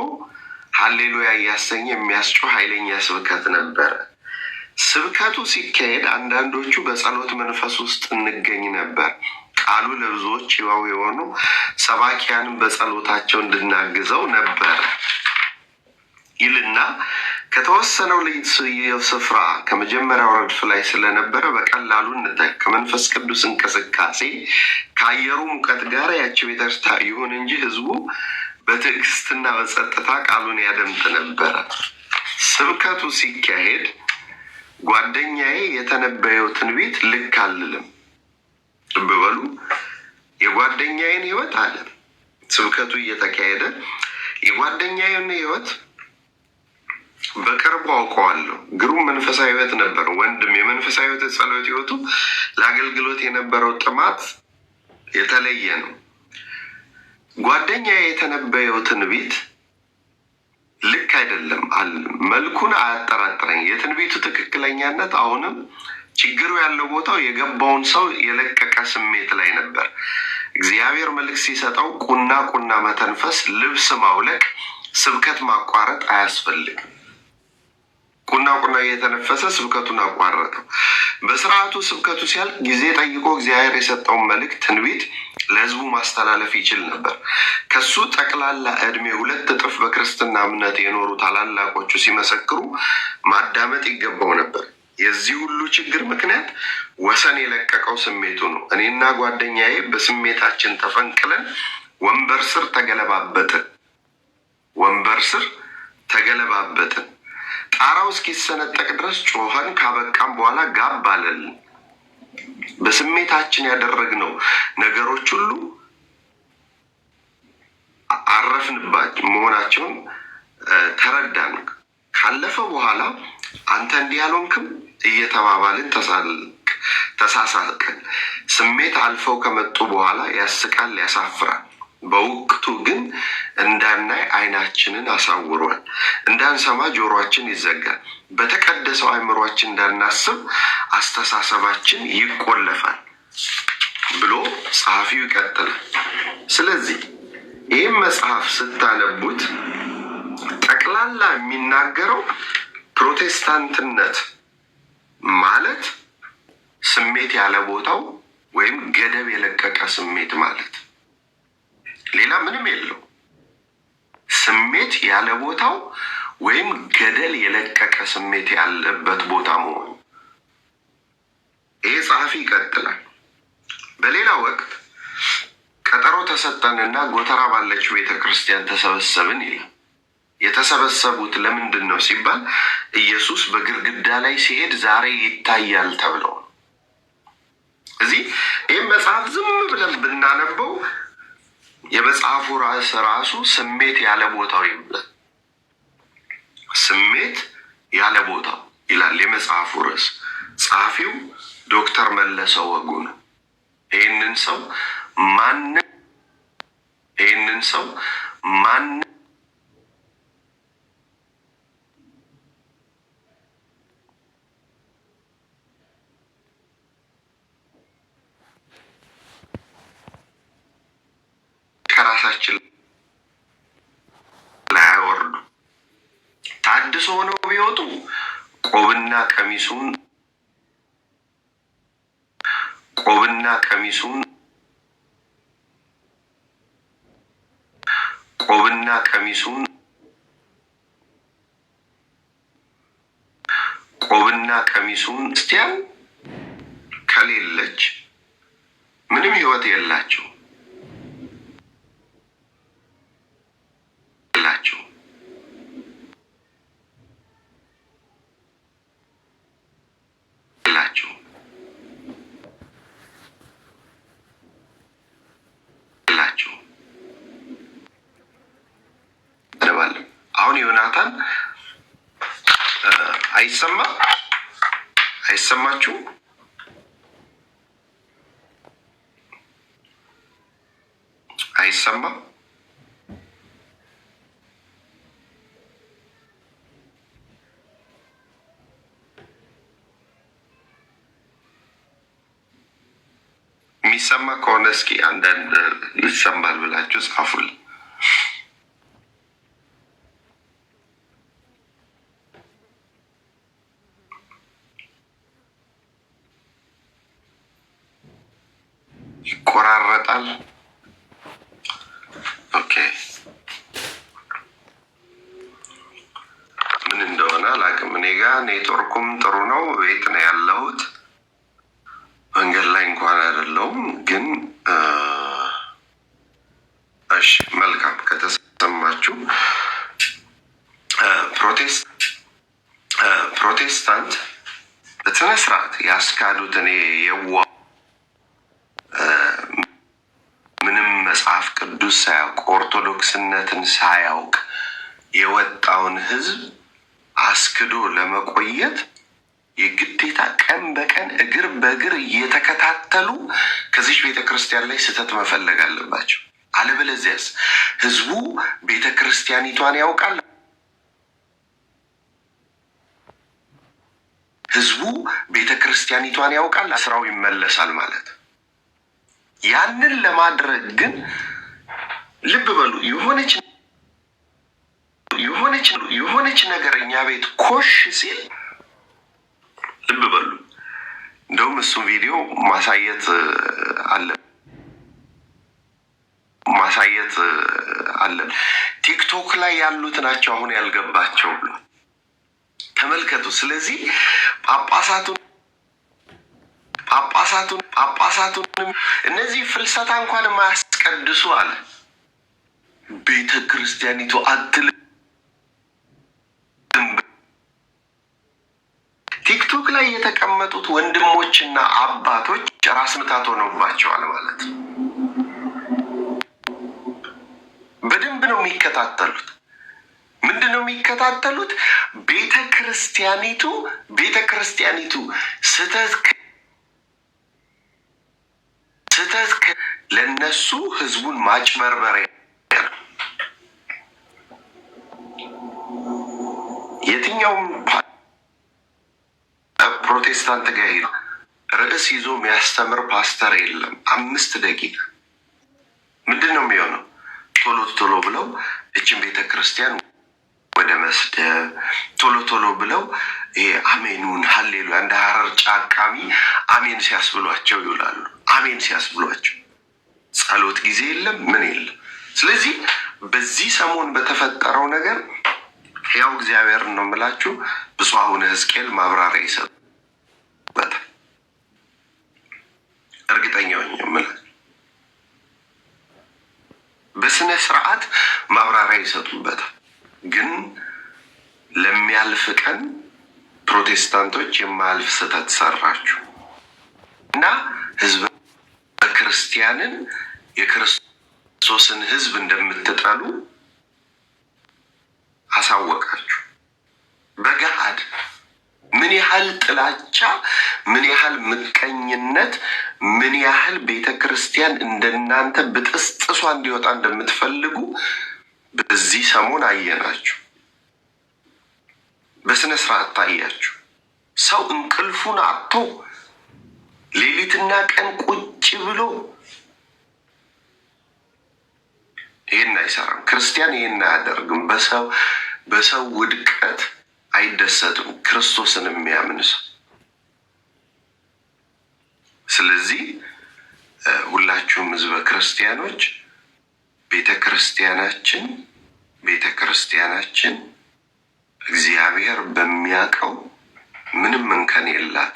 ሀሌሉያ እያሰኘ የሚያስጮህ ኃይለኛ ስብከት ነበረ። ስብከቱ ሲካሄድ አንዳንዶቹ በጸሎት መንፈስ ውስጥ እንገኝ ነበር። ቃሉ ለብዙዎች ሕያው የሆኑ ሰባኪያንም በጸሎታቸው እንድናግዘው ነበር ይልና ከተወሰነው ልዩ ስፍራ ከመጀመሪያው ረድፍ ላይ ስለነበረ በቀላሉ እንታይ ከመንፈስ ቅዱስ እንቅስቃሴ ከአየሩ ሙቀት ጋር ያቺ ቤተክርስቲያን ይሁን እንጂ ህዝቡ በትዕግስትና በጸጥታ ቃሉን ያደምጥ ነበረ። ስብከቱ ሲካሄድ ጓደኛዬ የተነበየው ትንቢት ልክ አልልም ብበሉ የጓደኛዬን ህይወት አለ ስብከቱ እየተካሄደ የጓደኛዬን ህይወት በቅርቡ አውቀዋለሁ። ግሩም መንፈሳዊ ህይወት ነበር። ወንድም የመንፈሳዊ ህይወት ጸሎት ህይወቱ ለአገልግሎት የነበረው ጥማት የተለየ ነው። ጓደኛዬ የተነበየው ትንቢት ልክ አይደለም አልልም። መልኩን አያጠራጥረኝ። የትንቢቱ ትክክለኛነት አሁንም ችግሩ ያለው ቦታው የገባውን ሰው የለቀቀ ስሜት ላይ ነበር። እግዚአብሔር መልክ ሲሰጠው ቁና መተንፈስ፣ ልብስ ማውለቅ፣ ስብከት ማቋረጥ አያስፈልግም። ቁና እየተነፈሰ ስብከቱን አቋረጠው። በስርዓቱ ስብከቱ ሲያልቅ ጊዜ ጠይቆ እግዚአብሔር የሰጠውን መልእክት ትንቢት ለህዝቡ ማስተላለፍ ይችል ነበር። ከሱ ጠቅላላ እድሜ 2 እጥፍ በክርስትና እምነት የኖሩ ታላላቆቹ ሲመሰክሩ ማዳመጥ ይገባው ነበር። የዚህ ሁሉ ችግር ምክንያት ወሰን የለቀቀው ስሜቱ ነው። እኔና ጓደኛዬ በስሜታችን ተፈንቅለን ወንበር ስር ተገለባበጥን። ጣራው እስኪሰነጠቅ ድረስ ጮኸን ካበቃም በኋላ ጋብ አለልን። በስሜታችን ያደረግነው ነገሮች ሁሉ አረፍንባቸው መሆናቸውን ተረዳን። ካለፈ በኋላ አንተ እንዲህ ያልሆንክም እየተባባልን ተሳሳቅን። ስሜት አልፈው ከመጡ በኋላ ያስቃል፣ ያሳፍራል። በወቅቱ ግን እንዳናይ አይናችንን አሳውሯል፣ እንዳንሰማ ጆሮአችን ይዘጋል፣ በተቀደሰው አእምሯችን እንዳናስብ አስተሳሰባችን ይቆለፋል ብሎ ጸሐፊው ይቀጥላል። ስለዚህ ይህም መጽሐፍ ስታነቡት ጠቅላላ የሚናገረው ፕሮቴስታንትነት ማለት ስሜት ያለ ቦታው ወይም ገደብ የለቀቀ ስሜት ማለት ሌላ ምንም የለው። ስሜት ያለ ቦታው ወይም ገደል የለቀቀ ስሜት ያለበት ቦታ መሆኑ። ይህ ጸሐፊ ይቀጥላል። በሌላ ወቅት ቀጠሮ ተሰጠንና ጎተራ ባለችው ቤተክርስቲያን ተሰበሰብን ይላል። የተሰበሰቡት ለምንድን ነው ሲባል ኢየሱስ በግድግዳ ላይ ሲሄድ ዛሬ ይታያል ተብለው። እዚህ ይህም መጽሐፍ ዝም ብለን ብናነበው የመጽሐፉ ራሱ ስሜት ያለ ቦታው ይላል። ስሜት ያለ ቦታው ይላል የመጽሐፉ ርዕስ። ጸሐፊው ዶክተር መለሰ ወጉ ነው። ይህንን ሰው ማን ከራሳችን ላይ አይወርዱ። ታድሶ ሆነው ቢወጡ ቆብና ቀሚሱን ክርስቲያን ከሌለች ምንም ህይወት የላቸው አሁን ዮናታን አይሰማችሁም? አይሰማም? የሚሰማ ከሆነ እስኪ አንዳንድ ይሰማል ብላችሁ ጻፉልኝ። ይቆራረጣል። ኦኬ ምን እንደሆነ አላውቅም። እኔ ጋር ኔትወርኩም ጥሩ ነው። ቤት ነው ያለሁት፣ መንገድ ላይ እንኳን አይደለሁም። ግን እሺ መልካም ከተሰማችሁ ፕሮቴስታንት በስነ ስርዓት ያስካዱት እኔ ምንም መጽሐፍ ቅዱስ ሳያውቅ ኦርቶዶክስነትን ሳያውቅ የወጣውን ህዝብ አስክዶ ለመቆየት የግዴታ ቀን በቀን እግር በእግር እየተከታተሉ ከዚች ቤተ ክርስቲያን ላይ ስህተት መፈለግ አለባቸው። አለበለዚያስ ህዝቡ ቤተ ክርስቲያኒቷን ያውቃል። ህዝቡ ቤተ ክርስቲያኒቷን ያውቃል፣ ስራው ይመለሳል ማለት። ያንን ለማድረግ ግን ልብ በሉ፣ የሆነች ነገር እኛ ቤት ኮሽ ሲል ልብ በሉ። እንደውም እሱን ቪዲዮ ማሳየት አለን። ቲክቶክ ላይ ያሉት ናቸው አሁን ያልገባቸው ብሎ ተመልከቱ። ስለዚህ ጳጳሳቱንም እነዚህ ፍልሰታ እንኳን የማያስቀድሱ አለ ቤተ ክርስቲያኒቱ አትል። ቲክቶክ ላይ የተቀመጡት ወንድሞችና አባቶች ራስ ምታት ሆነውባቸዋል ማለት ነው። በደንብ ነው የሚከታተሉት። ምንድን ነው የሚከታተሉት? ቤተ ክርስቲያኒቱ ስህተት ለነሱ ህዝቡን ማጭበርበሪያ። የትኛውም ፕሮቴስታንት ጋር ሄዱ ርዕስ ይዞ የሚያስተምር ፓስተር የለም። 5 ደቂቃ ምንድን ነው የሚሆነው? ቶሎ ብለው እችን ቤተ ክርስቲያን ወደ መስደብ ቶሎ ብለው ይሄ አሜኑን ሀሌሉያ እንደ ሀረር ጫቃሚ አሜን ሲያስብሏቸው ይውላሉ። አሜን ሲያስብሏቸው ጸሎት ጊዜ የለም፣ ምን የለም። ስለዚህ በዚህ ሰሞን በተፈጠረው ነገር ያው እግዚአብሔርን ነው የምላችሁ፣ ብፁዕ አቡነ ሕዝቅኤል ማብራሪያ ይሰጡበታል። እርግጠኛ ሆኜ የምላችሁ በስነ ስርዓት ማብራሪያ ይሰጡበታል። ግን ለሚያልፍ ቀን ፕሮቴስታንቶች የማያልፍ ስህተት ሰራችሁ እና ህዝበ ክርስቲያንን የክርስቶስን ህዝብ እንደምትጠሉ አሳወቃችሁ በገሃድ። ምን ያህል ጥላቻ፣ ምን ያህል ምቀኝነት፣ ምን ያህል ቤተ ክርስቲያን እንደናንተ ብጥስጥሷ እንዲወጣ እንደምትፈልጉ በዚህ ሰሞን አየናችሁ። በስነ ስርዓት ታያችሁ። ሰው እንቅልፉን አጥቶ ሌሊትና ቀን ቁጭ ብሎ ይህን አይሰራም። ክርስቲያን ይህን አያደርግም። በሰው ውድቀት አይደሰትም፣ ክርስቶስን የሚያምን ሰው። ስለዚህ ሁላችሁም ህዝበ ክርስቲያኖች ቤተ ክርስቲያናችን እግዚአብሔር በሚያውቀው ምንም እንከን የላት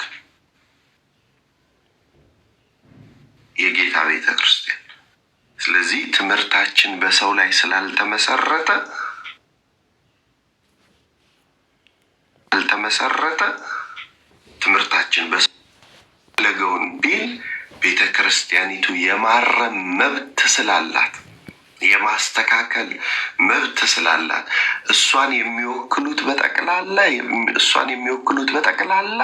የጌታ ቤተ ክርስቲያን። ስለዚህ ትምህርታችን በሰው ላይ ስላልተመሰረተ ትምህርታችን በለገውን ቢል ቤተ ክርስቲያኒቱ የማረም መብት ስላላት፣ የማስተካከል መብት ስላላት እሷን የሚወክሉት በጠቅላላ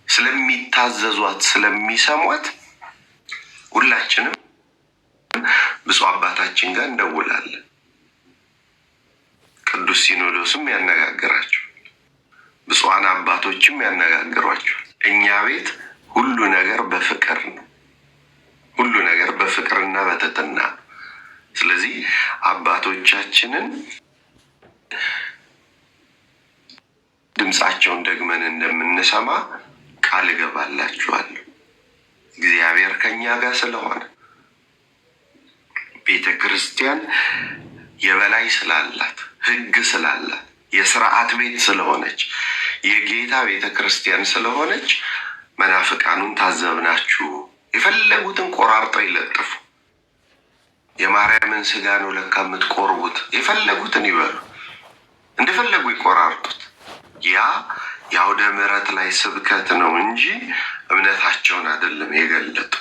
ስለሚታዘዟት ስለሚሰሟት ሁላችንም ብፁዕ አባታችን ጋር እንደውላለን። ቅዱስ ሲኖዶስም ያነጋግራቸው፣ ብፁዓን አባቶችም ያነጋግሯቸዋል። እኛ ቤት ሁሉ ነገር በፍቅር ነው። ሁሉ ነገር በፍቅርና በትህትና ነው። ስለዚህ አባቶቻችንን ድምፃቸውን ደግመን እንደምንሰማ ቃል እገባላችኋለሁ። እግዚአብሔር ከኛ ጋር ስለሆነ ቤተ ክርስቲያን የበላይ ስላላት ሕግ ስላላት የሥርዓት ቤት ስለሆነች የጌታ ቤተ ክርስቲያን ስለሆነች መናፍቃኑን ታዘብናችሁ። የፈለጉትን ቆራርጠው ይለጥፉ። የማርያምን ስጋ ነው ለካ የምትቆርቡት። የፈለጉትን ይበሉ፣ እንደፈለጉ ይቆራርጡት። ያ የአውደ ምሕረት ላይ ስብከት ነው እንጂ እምነታቸውን አይደለም የገለጡት።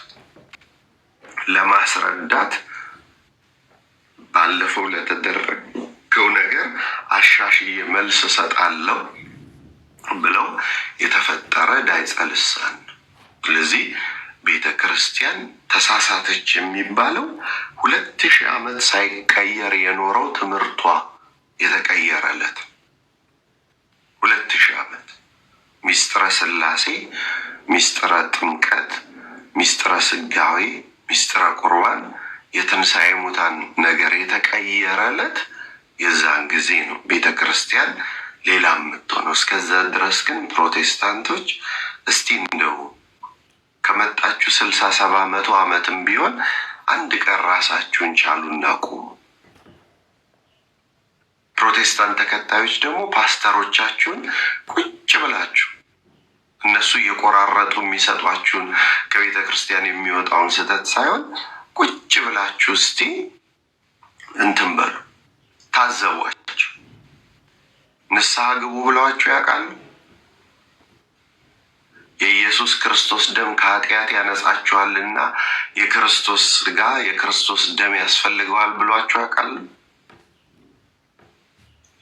ለማስረዳት ባለፈው ለተደረገው ነገር አሻሽዬ መልስ እሰጣለሁ ብለው የተፈጠረ ዳይጸ ልሳን ነው። ስለዚህ ቤተ ክርስቲያን ተሳሳተች የሚባለው 2000 ዓመት ሳይቀየር የኖረው ትምህርቷ የተቀየረለት 2000 ዓመት ሚስጥረ ሥላሴ፣ ሚስጥረ ጥምቀት፣ ሚስጥረ ስጋዌ፣ ሚስጥረ ቁርባን፣ የትንሣኤ ሙታን ነገር የተቀየረለት የዛን ጊዜ ነው ቤተ ክርስቲያን ሌላ የምትሆነው። እስከዛ ድረስ ግን ፕሮቴስታንቶች እስቲ እንደው ከመጣችሁ 60-70 ዓመትም ቢሆን አንድ ቀን ራሳችሁን ቻሉና ቁሙ። ፕሮቴስታንት ተከታዮች ደግሞ ፓስተሮቻችሁን ቁጭ ብላችሁ እነሱ እየቆራረጡ የሚሰጧችሁን ከቤተ ክርስቲያን የሚወጣውን ስህተት ሳይሆን ቁጭ ብላችሁ እስቲ እንትን በሉ፣ ታዘቧችሁ። ንስሐ ግቡ ብለዋችሁ ያውቃሉ? የኢየሱስ ክርስቶስ ደም ከኃጢአት ያነጻችኋልና የክርስቶስ ስጋ የክርስቶስ ደም ያስፈልገዋል ብሏችሁ ያውቃሉ?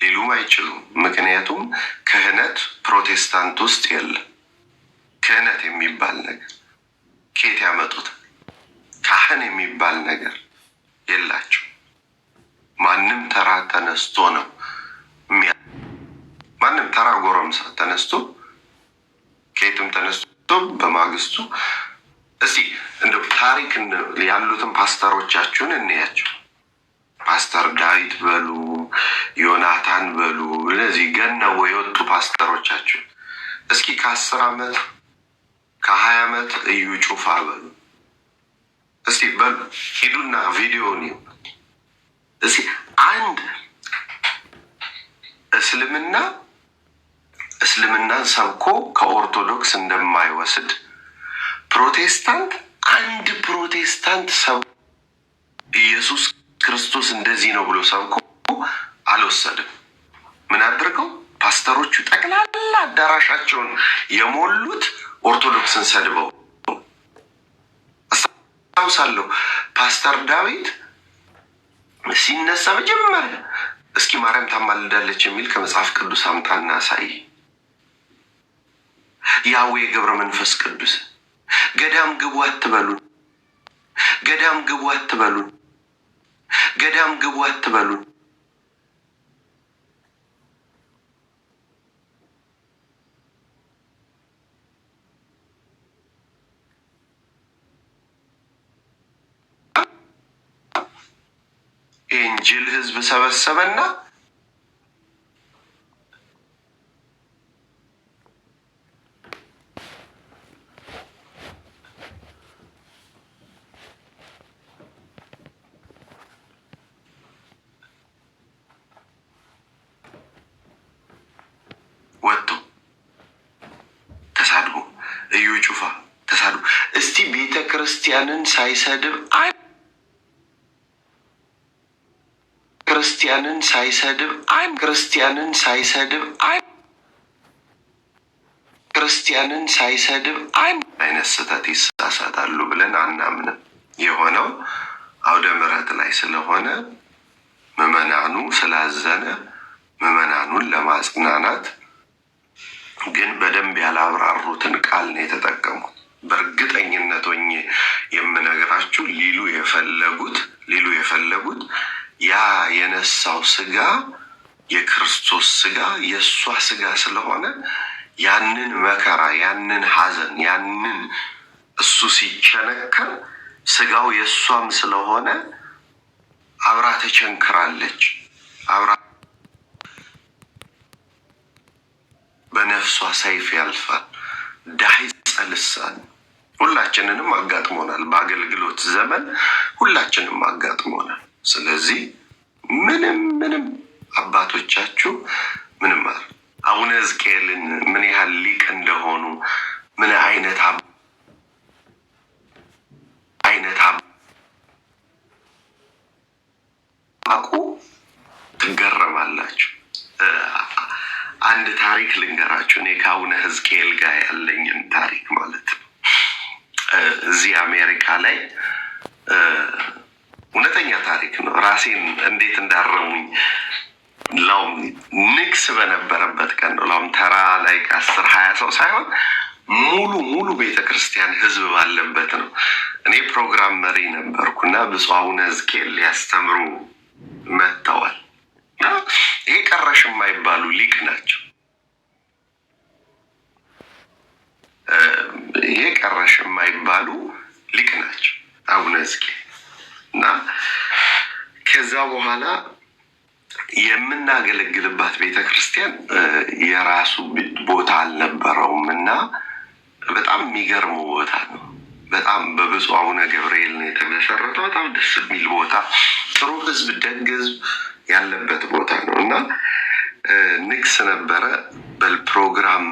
ሊሉም አይችሉም። ምክንያቱም ክህነት ፕሮቴስታንት ውስጥ የለም። ክህነት የሚባል ነገር ከየት ያመጡት? ካህን የሚባል ነገር የላቸው። ማንም ተራ ተነስቶ ነው ማንም ተራ ጎረምሳ ተነስቶ ከየትም ተነስቶ በማግስቱ እስቲ እንደው ታሪክ ያሉትን ፓስተሮቻችሁን እንያቸው። ፓስተር ዳዊት በሉ፣ ዮናታን በሉ፣ እነዚህ ገነው የወጡ ፓስተሮቻችሁን እስኪ ከ10 ዓመት ከ20 ዓመት እዩ ጩፋ በሉ እስቲ በሉ፣ ሂዱና ቪዲዮን ይሁ እስኪ አንድ እስልምናን ሰብኮ ከኦርቶዶክስ እንደማይወስድ ፕሮቴስታንት አንድ ፕሮቴስታንት ሰው ኢየሱስ ክርስቶስ እንደዚህ ነው ብሎ ሰብኮ አልወሰድም። ምን አድርገው ፓስተሮቹ ጠቅላላ አዳራሻቸውን የሞሉት ኦርቶዶክስን ሰድበው። አስታውሳለሁ ፓስተር ዳዊት ሲነሳ መጀመሪያ እስኪ ማርያም ታማልዳለች የሚል ከመጽሐፍ ቅዱስ አምጣና ሳይ ያዌ ገብረ መንፈስ ቅዱስ ገዳም ግቡ አትበሉን፣ ገዳም ግቡ አትበሉን፣ ገዳም ግቡ አትበሉን። የእንጅል ህዝብ ሰበሰበና ወጡ ተሳድቦ፣ እዩ ጩፋ ተሳድቦ። እስቲ ቤተ ክርስቲያንን ሳይሰድብ ክርስቲያንን ሳይሰድብ አይነት ስህተት ይሳሳታሉ ብለን አናምንም። የሆነው አውደ ምሕረት ላይ ስለሆነ ምዕመናኑ ስላዘነ ምዕመናኑን ለማጽናናት ግን በደንብ ያላብራሩትን ቃል ነው የተጠቀሙት። በእርግጠኝነት ሆኜ የምነግራችሁ ሊሉ የፈለጉት ያ የነሳው ስጋ የክርስቶስ ስጋ የእሷ ስጋ ስለሆነ ያንን መከራ፣ ያንን ሐዘን፣ ያንን እሱ ሲቸነከር ስጋው የእሷም ስለሆነ አብራ ተቸንክራለች። አብራ በነፍሷ ሰይፍ ያልፋል። ዳይጸ ልሳን ሁላችንንም አጋጥሞናል። በአገልግሎት ዘመን ሁላችንም አጋጥሞናል። ስለዚህ ምንም አባቶቻችሁ ምንም አቡነ ሕዝቅኤልን ምን ያህል ሊቅ እንደሆኑ ምን አይነት አቁ ትገረማላችሁ። አንድ ታሪክ ልንገራችሁ። እኔ ከአቡነ ሕዝቅኤል ጋር ያለኝን ታሪክ ማለት ነው። እዚህ አሜሪካ ላይ እውነተኛ ታሪክ ነው። ራሴን እንዴት እንዳረሙኝ ላውም ንግስ በነበረበት ቀን ነው። ላውም ተራ ላይ 10-20 ሰው ሳይሆን ሙሉ ቤተክርስቲያን ህዝብ ባለበት ነው። እኔ ፕሮግራም መሪ ነበርኩና ብፁዕ አቡነ ሕዝቅኤል ሊያስተምሩ መጥተዋል። ይሄ ቀረሽ የማይባሉ ሊቅ ናቸው። ይሄ ቀረሽ የማይባሉ ሊቅ ናቸው አቡነ ሕዝቅኤል እና ከዛ በኋላ የምናገለግልባት ቤተክርስቲያን የራሱ ቦታ አልነበረውም እና በጣም የሚገርም ቦታ ነው። በጣም በብፁዕ አቡነ ገብርኤል ነው የተመሰረተው። በጣም ደስ የሚል ቦታ፣ ጥሩ ህዝብ፣ ደግ ህዝብ ያለበት ቦታ ነው እና ንግስ ነበረ። በፕሮግራም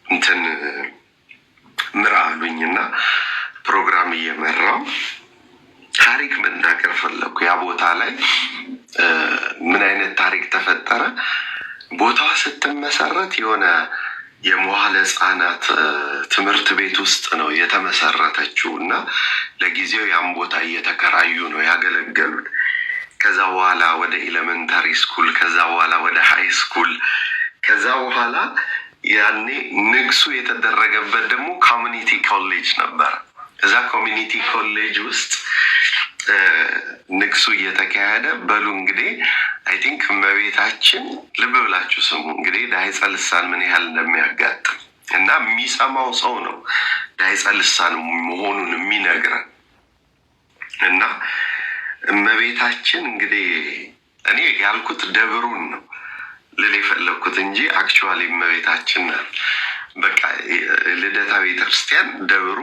እንትን ምራ አሉኝ እና ፕሮግራም እየመራው ታሪክ መናገር ፈለኩ። ያ ቦታ ላይ ምን አይነት ታሪክ ተፈጠረ? ቦታዋ ስትመሰረት የሆነ የመዋዕለ ሕፃናት ትምህርት ቤት ውስጥ ነው የተመሰረተችው እና ለጊዜው ያን ቦታ እየተከራዩ ነው ያገለገሉት። ከዛ በኋላ ወደ ኤሌመንታሪ ስኩል፣ ከዛ በኋላ ወደ ሃይ ስኩል፣ ከዛ በኋላ ያኔ ንግሱ የተደረገበት ደግሞ ኮሚኒቲ ኮሌጅ ነበር። እዛ ኮሚኒቲ ኮሌጅ ውስጥ ንግሱ እየተካሄደ በሉ እንግዲህ አይ ቲንክ እመቤታችን ልብ ብላችሁ ስሙ እንግዲህ ዳይጸ ልሳን ምን ያህል እንደሚያጋጥም እና የሚሰማው ሰው ነው ዳይጸ ልሳን መሆኑን የሚነግረን እና እመቤታችን እንግዲህ እኔ ያልኩት ደብሩን ነው ልል የፈለግኩት እንጂ አክቹዋሊ እመቤታችን በቃ ልደታ ቤተክርስቲያን ደብሩ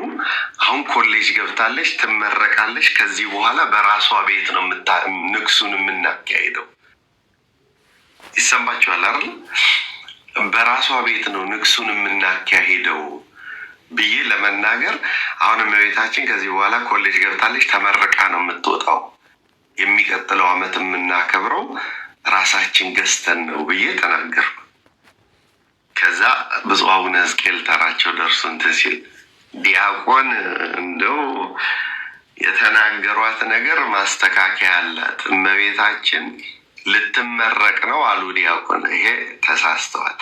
አሁን ኮሌጅ ገብታለች፣ ትመረቃለች። ከዚህ በኋላ በራሷ ቤት ነው ንግሱን የምናካሄደው። ይሰማችኋል አይደል? በራሷ ቤት ነው ንግሱን የምናካሄደው ብዬ ለመናገር አሁን እመቤታችን ከዚህ በኋላ ኮሌጅ ገብታለች፣ ተመረቃ ነው የምትወጣው። የሚቀጥለው ዓመት የምናከብረው ራሳችን ገዝተን ነው ብዬ ተናገርኩ። ከዛ ብፁዕ አቡነ ሕዝቅኤል ተራቸው ደርሶ እንትን ሲል ዲያቆን እንደው የተናገሯት ነገር ማስተካከያ አላት። እመቤታችን ልትመረቅ ነው አሉ ዲያቆን። ይሄ ተሳስተዋል።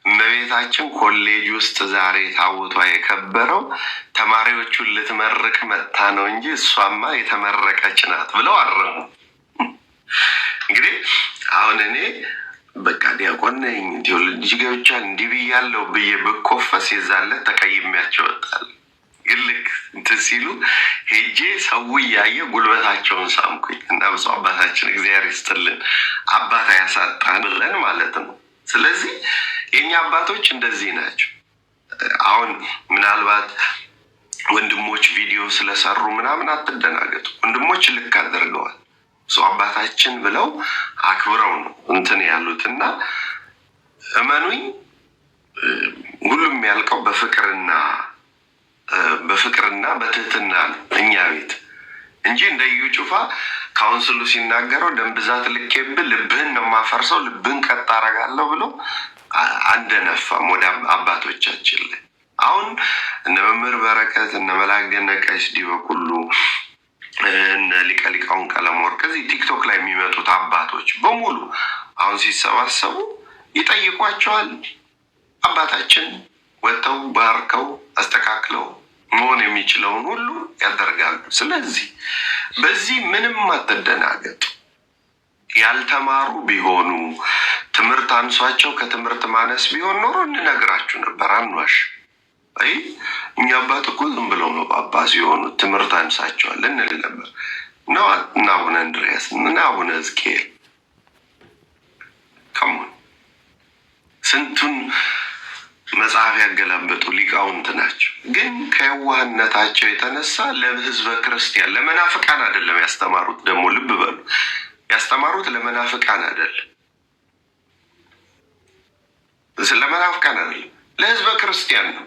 እመቤታችን ኮሌጅ ውስጥ ዛሬ ታቦቷ የከበረው ተማሪዎቹን ልትመርቅ መጥታ ነው እንጂ እሷማ የተመረቀች ናት ብለው አረሙ። እንግዲህ አሁን እኔ በቃ ዲያቆን ነኝ ቴዎሎጂ ገብቻል እንዲህ ብያለሁ ብዬ ብኮፈስ የዛለት ተቀይሜያቸው ወጣል። ግን ልክ እንትን ሲሉ ሄጄ ሰው እያየ ጉልበታቸውን ሳምኩኝ እና ብፁዕ አባታችን እግዚአብሔር ይስጥልን አባት ያሳጣን ብለን ማለት ነው። ስለዚህ የኛ አባቶች እንደዚህ ናቸው። አሁን ምናልባት ወንድሞች ቪዲዮ ስለሰሩ ምናምን አትደናገጡ። ወንድሞች ልክ አድርገዋል። ብፁዕ አባታችን ብለው አክብረው ነው እንትን ያሉትና እመኑኝ ሁሉም ያልቀው በፍቅርና በትህትና ነው እኛ ቤት እንጂ እንደ እዩ ጩፋ ካውንስሉ ሲናገረው ደም ብዛት ልኬብህ ልብህን ነው የማፈርሰው ልብህን ቀጥ አደርጋለሁ ብሎ አንደነፋም ወደ አባቶቻችን ላይ። አሁን እነ መምህር በረከት እነ መላገነ ቀሲስ ዲበኩሉ እነ ሊቀ ሊቃውንት ቀለመወርቅ እዚህ ቲክቶክ ላይ የሚመጡት አባቶች በሙሉ አሁን ሲሰባሰቡ ይጠይቋቸዋል። አባታችን ወጥተው ባርከው አስተካክለው መሆን የሚችለውን ሁሉ ያደርጋሉ። ስለዚህ በዚህ ምንም አትደናገጡ። ያልተማሩ ቢሆኑ ትምህርት አንሷቸው ከትምህርት ማነስ ቢሆን ኖሮ እንነግራችሁ ነበር። አንዋሽ አይ እኛ አባት እኮ ዝም ብለው ነው ጳጳስ የሆኑት ትምህርት አንሳቸዋል እንል ነበር ነው። እና አቡነ እንድርያስ እና አቡነ ሕዝቅኤል ከሞን ስንቱን መጽሐፍ ያገላበጡ ሊቃውንት ናቸው። ግን ከየዋህነታቸው የተነሳ ለህዝበ ክርስቲያን ለመናፍቃን አይደለም ያስተማሩት። ደግሞ ልብ በሉ ያስተማሩት ለመናፍቃን አይደለም፣ ለመናፍቃን አይደለም፣ ለህዝበ ክርስቲያን ነው።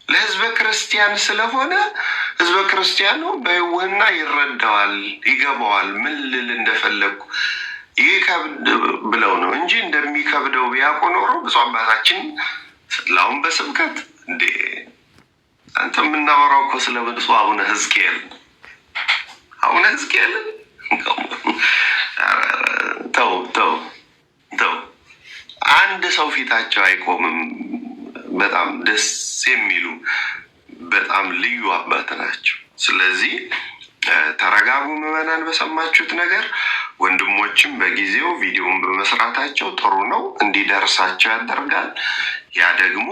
ለህዝበ ክርስቲያን ስለሆነ ህዝበ ክርስቲያኑ በይውህና ይረዳዋል፣ ይገባዋል። ምን ልል እንደፈለግኩ ይከብድ ብለው ነው እንጂ እንደሚከብደው ቢያውቁ ኖሮ ብፁዕ አባታችን ለአሁን በስብከት እንዴ አንተ የምናወራው እኮ ስለ ብፁዕ አቡነ ሕዝቅኤል አቡነ ሕዝቅኤል ተው ተው ተው። አንድ ሰው ፊታቸው አይቆምም። በጣም ደስ የሚሉ በጣም ልዩ አባት ናቸው። ስለዚህ ተረጋጉ ምዕመናን፣ በሰማችሁት ነገር። ወንድሞችም በጊዜው ቪዲዮን በመስራታቸው ጥሩ ነው፣ እንዲደርሳቸው ያደርጋል። ያ ደግሞ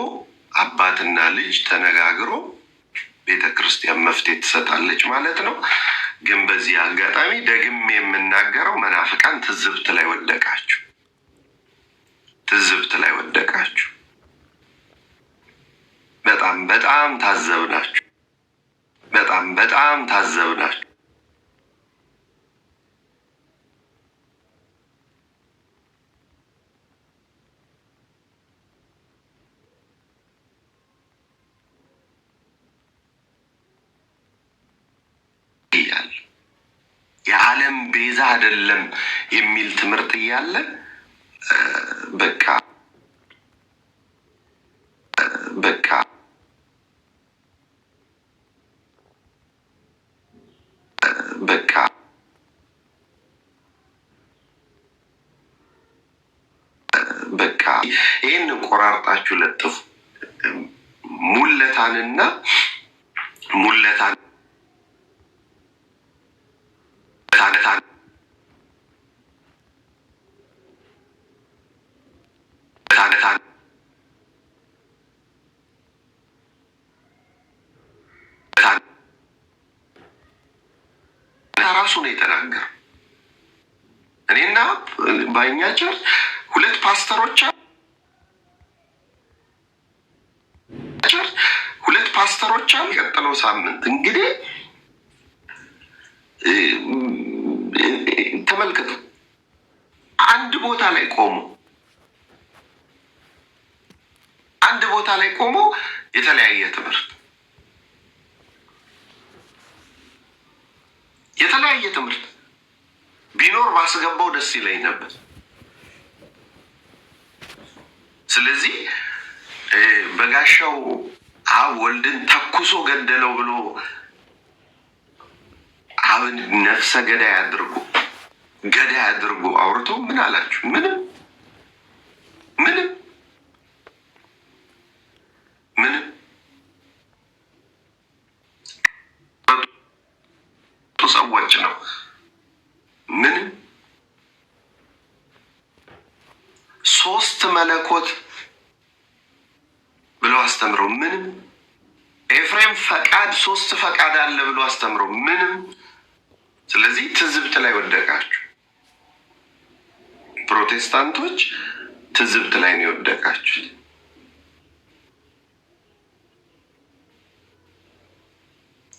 አባትና ልጅ ተነጋግሮ ቤተ ክርስቲያን መፍትሄ ትሰጣለች ማለት ነው። ግን በዚህ አጋጣሚ ደግሜ የምናገረው መናፍቃን ትዝብት ላይ ወደቃችሁ፣ ትዝብት ላይ ወደቃችሁ። በጣም በጣም ታዘብናችሁ፣ በጣም በጣም ታዘብናችሁ። የዓለም ቤዛ አይደለም የሚል ትምህርት እያለ በቃ በቃ በቃ በቃ ይህን ቆራርጣችሁ ለጥፉ። ሙለታንና ሙለታን ራሱ ነው የተናገረው። እኔና በእኛ ቸርች ሁለት ፓስተሮች አሉ። የቀጠለው ሳምንት እንግዲህ ተመልከቱ፣ አንድ ቦታ ላይ ቆሞ የተለያየ ትምህርት ቢኖር ባስገባው ደስ ይለኝ ነበር። ስለዚህ በጋሻው አብ ወልድን ተኩሶ ገደለው ብሎ አብን ነፍሰ ገዳይ አድርጎ አውርቶ ምን አላችሁ? ምንም ሰዎች ነው። ምንም ሶስት መለኮት ብሎ አስተምረው ምንም ኤፍሬም ፈቃድ ሶስት ፈቃድ አለ ብሎ አስተምረው ምንም። ስለዚህ ትዝብት ላይ ወደቃችሁ ፕሮቴስታንቶች፣ ትዝብት ላይ ነው የወደቃችሁት።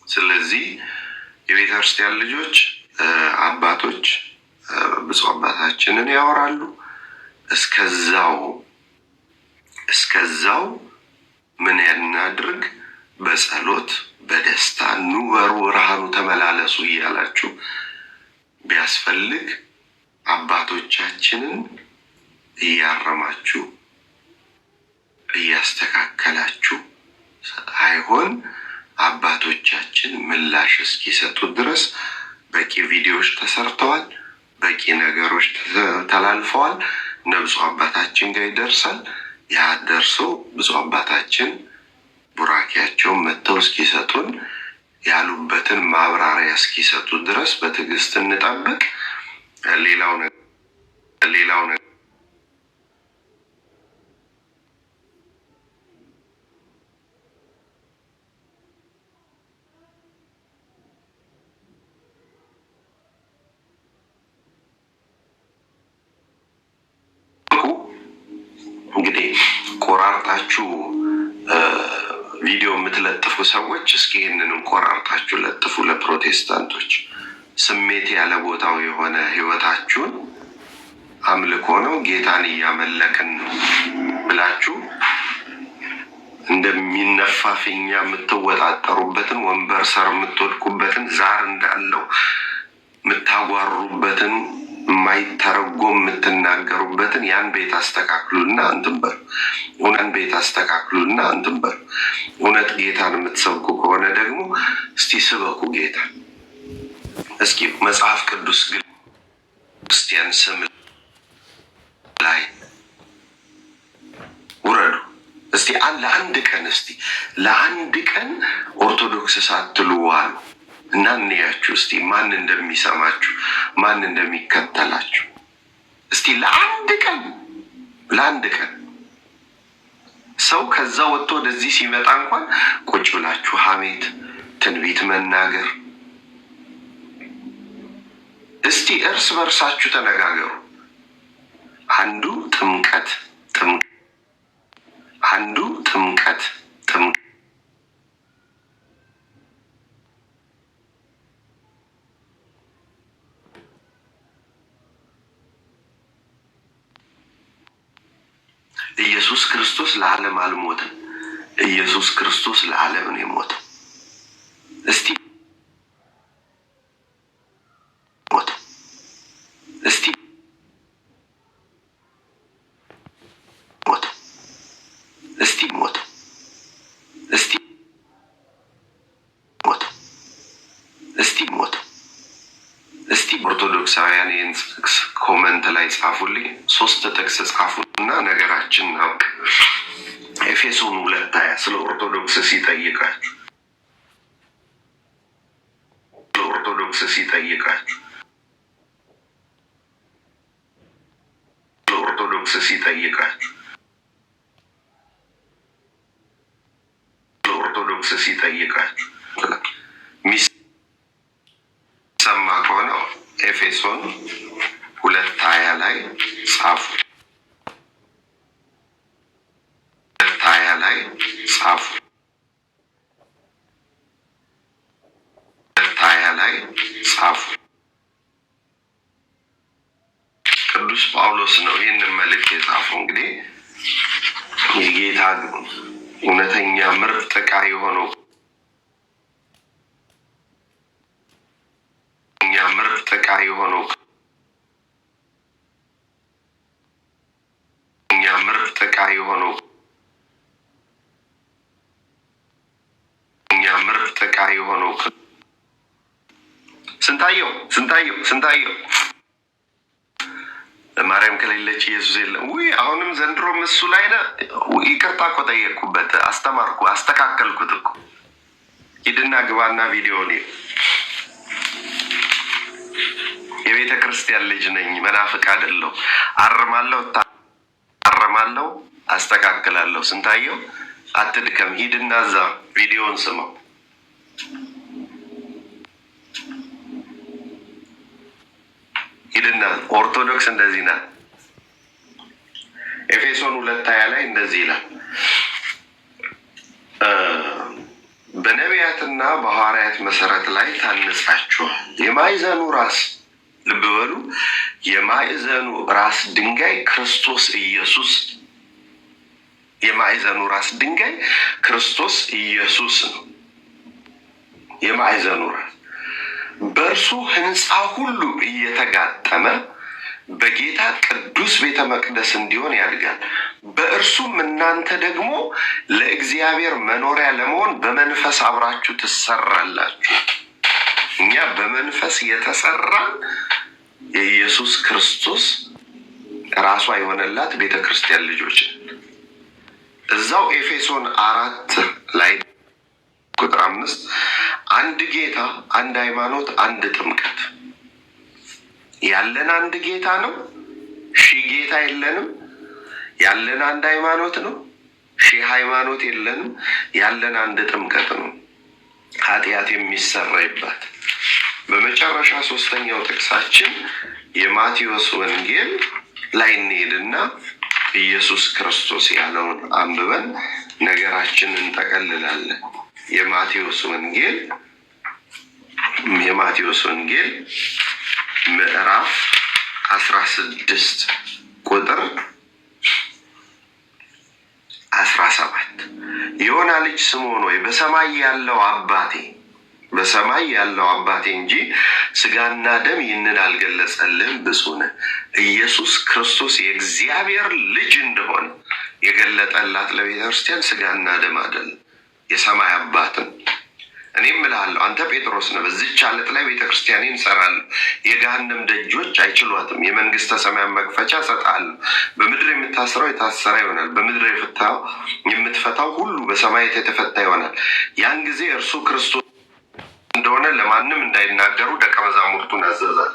ስለዚህ የቤተ ክርስቲያን ልጆች አባቶች ብፁዕ አባታችንን ያወራሉ። እስከዛው ምን እናድርግ? በጸሎት በደስታ ኑ በሩ ብርሃኑ ተመላለሱ እያላችሁ ቢያስፈልግ አባቶቻችንን እያረማችሁ እያስተካከላችሁ አይሆን አባቶቻችን ምላሽ እስኪሰጡ ድረስ በቂ ቪዲዮዎች ተሰርተዋል፣ በቂ ነገሮች ተላልፈዋል። ብፁዕ አባታችን ጋር ይደርሳል። ያ ደርሶ ብፁዕ አባታችን ቡራኪያቸውን መጥተው እስኪሰጡን ያሉበትን ማብራሪያ እስኪሰጡ ድረስ በትዕግስት እንጠብቅ። ሌላው ነገር እንግዲህ ቆራርጣችሁ ቪዲዮ የምትለጥፉ ሰዎች እስኪ ይህንንም ቆራርጣችሁ ለጥፉ። ለፕሮቴስታንቶች ስሜት ያለ ቦታው የሆነ ህይወታችሁን አምልኮ ነው፣ ጌታን እያመለክን ነው ብላችሁ እንደሚነፋ ፊኛ የምትወጣጠሩበትን ወንበር ሰር የምትወድቁበትን ዛር እንዳለው የምታጓሩበትን የማይተረጎም የምትናገሩበትን ያን ቤት አስተካክሉና እንትን በሉ። ቤት አስተካክሉና እንትን በሉ። እውነት ጌታን የምትሰብኩ ከሆነ ደግሞ እስቲ ስበኩ ጌታን። እስኪ መጽሐፍ ቅዱስ ክርስቲያን ስም ላይ ውረዱ። እስቲ ለአንድ ቀን ኦርቶዶክስ ሳትሉ ዋሉ እና እንያችሁ እስቲ ማን እንደሚሰማችሁ ማን እንደሚከተላችሁ። እስቲ ለአንድ ቀን ሰው ከዛ ወጥቶ ወደዚህ ሲመጣ እንኳን ቁጭ ብላችሁ ሐሜት፣ ትንቢት መናገር። እስቲ እርስ በርሳችሁ ተነጋገሩ። አንዱ ጥምቀት ኢየሱስ ክርስቶስ ለዓለም አልሞተም። ኢየሱስ ክርስቶስ ለዓለም ነው የሞተው። እስቲ ኦርቶዶክሳውያን ይህን ጥቅስ ኮመንት ላይ ጻፉልኝ። 3 ጥቅስ ጻፉና ነገራችን ነው። ኤፌሶን 2:20 ስለ ኦርቶዶክስ ሲጠይቃችሁ ሚሰማ ከሆነ ኤፌሶን 2:20 ላይ ጻፉ። 2:20 ላይ ጻፉ። 2:20 ላይ ጻፉ። ቅዱስ ጳውሎስ ነው ይህንን መልእክት የጻፈው። እንግዲህ የጌታ እውነተኛ ምርጥ ዕቃ የሆነው ስንታየው ማርያም ከሌለች ኢየሱስ የለም። አሁንም ዘንድሮም እሱ ላይ ነህ። ይቅርታ እኮ ጠየቅኩበት፣ አስተካከልኩት እኮ። ሂድና ግባና ቪዲዮ የቤተ ክርስቲያን ልጅ ነኝ፣ መናፍቅ አይደለሁ። አርማለሁ፣ አስተካክላለሁ። ስንታየው አትድከም፣ ሂድና እዛ ቪዲዮን ስማው። ሂድና ኦርቶዶክስ እንደዚህ ናት። ኤፌሶን 2:20 ላይ እንደዚህ ይላል፣ በነቢያትና በሐዋርያት መሰረት ላይ ታንጻችኋል። የማዕዘኑ ራስ፣ ልብ በሉ፣ የማዕዘኑ ራስ ድንጋይ ክርስቶስ ኢየሱስ። የማዕዘኑ ራስ ድንጋይ ክርስቶስ ኢየሱስ ነው። የማዕዘኑ ራስ በእርሱ ሕንፃ ሁሉ እየተጋጠመ በጌታ ቅዱስ ቤተ መቅደስ እንዲሆን ያድጋል። በእርሱም እናንተ ደግሞ ለእግዚአብሔር መኖሪያ ለመሆን በመንፈስ አብራችሁ ትሰራላችሁ። እኛ በመንፈስ የተሰራን የኢየሱስ ክርስቶስ ራሷ የሆነላት ቤተ ክርስቲያን ልጆች። እዛው ኤፌሶን 4 ላይ ቁጥር 5 አንድ ጌታ፣ አንድ ሃይማኖት፣ አንድ ጥምቀት። ያለን አንድ ጌታ ነው፣ ሺህ ጌታ የለንም። ያለን አንድ ሃይማኖት ነው፣ ሺህ ሃይማኖት የለንም። ያለን አንድ ጥምቀት ነው፣ ኃጢአት የሚሰረይባት። በመጨረሻ 3ኛው ጥቅሳችን የማቴዎስ ወንጌል ላይ እንሄድና ኢየሱስ ክርስቶስ ያለውን አንብበን ነገራችንን እንጠቀልላለን። የማቴዎስ ወንጌል ምዕራፍ 16 ቁጥር 17 የዮና ልጅ ስምዖን ሆይ በሰማይ ያለው አባቴ እንጂ ስጋና ደም ይህንን አልገለጸልህም። ብፁዕ ነህ። ኢየሱስ ክርስቶስ የእግዚአብሔር ልጅ እንደሆነ የገለጠላት ለቤተ ክርስቲያን ስጋና ደም አይደለም፣ የሰማይ አባትን። እኔም እልሃለሁ አንተ ጴጥሮስ ነህ፣ በዚህች ዓለት ላይ ቤተ ክርስቲያኔን እሰራለሁ፣ የገሃነም ደጆች አይችሏትም። የመንግስተ ሰማያን መክፈቻ እሰጥሃለሁ። በምድር የምታስረው የታሰረ ይሆናል፣ በምድር የምትፈታው ሁሉ በሰማይ የተፈታ ይሆናል። ያን ጊዜ እርሱ ክርስቶስ እንደሆነ ለማንም እንዳይናገሩ ደቀ መዛሙርቱን አዘዛል።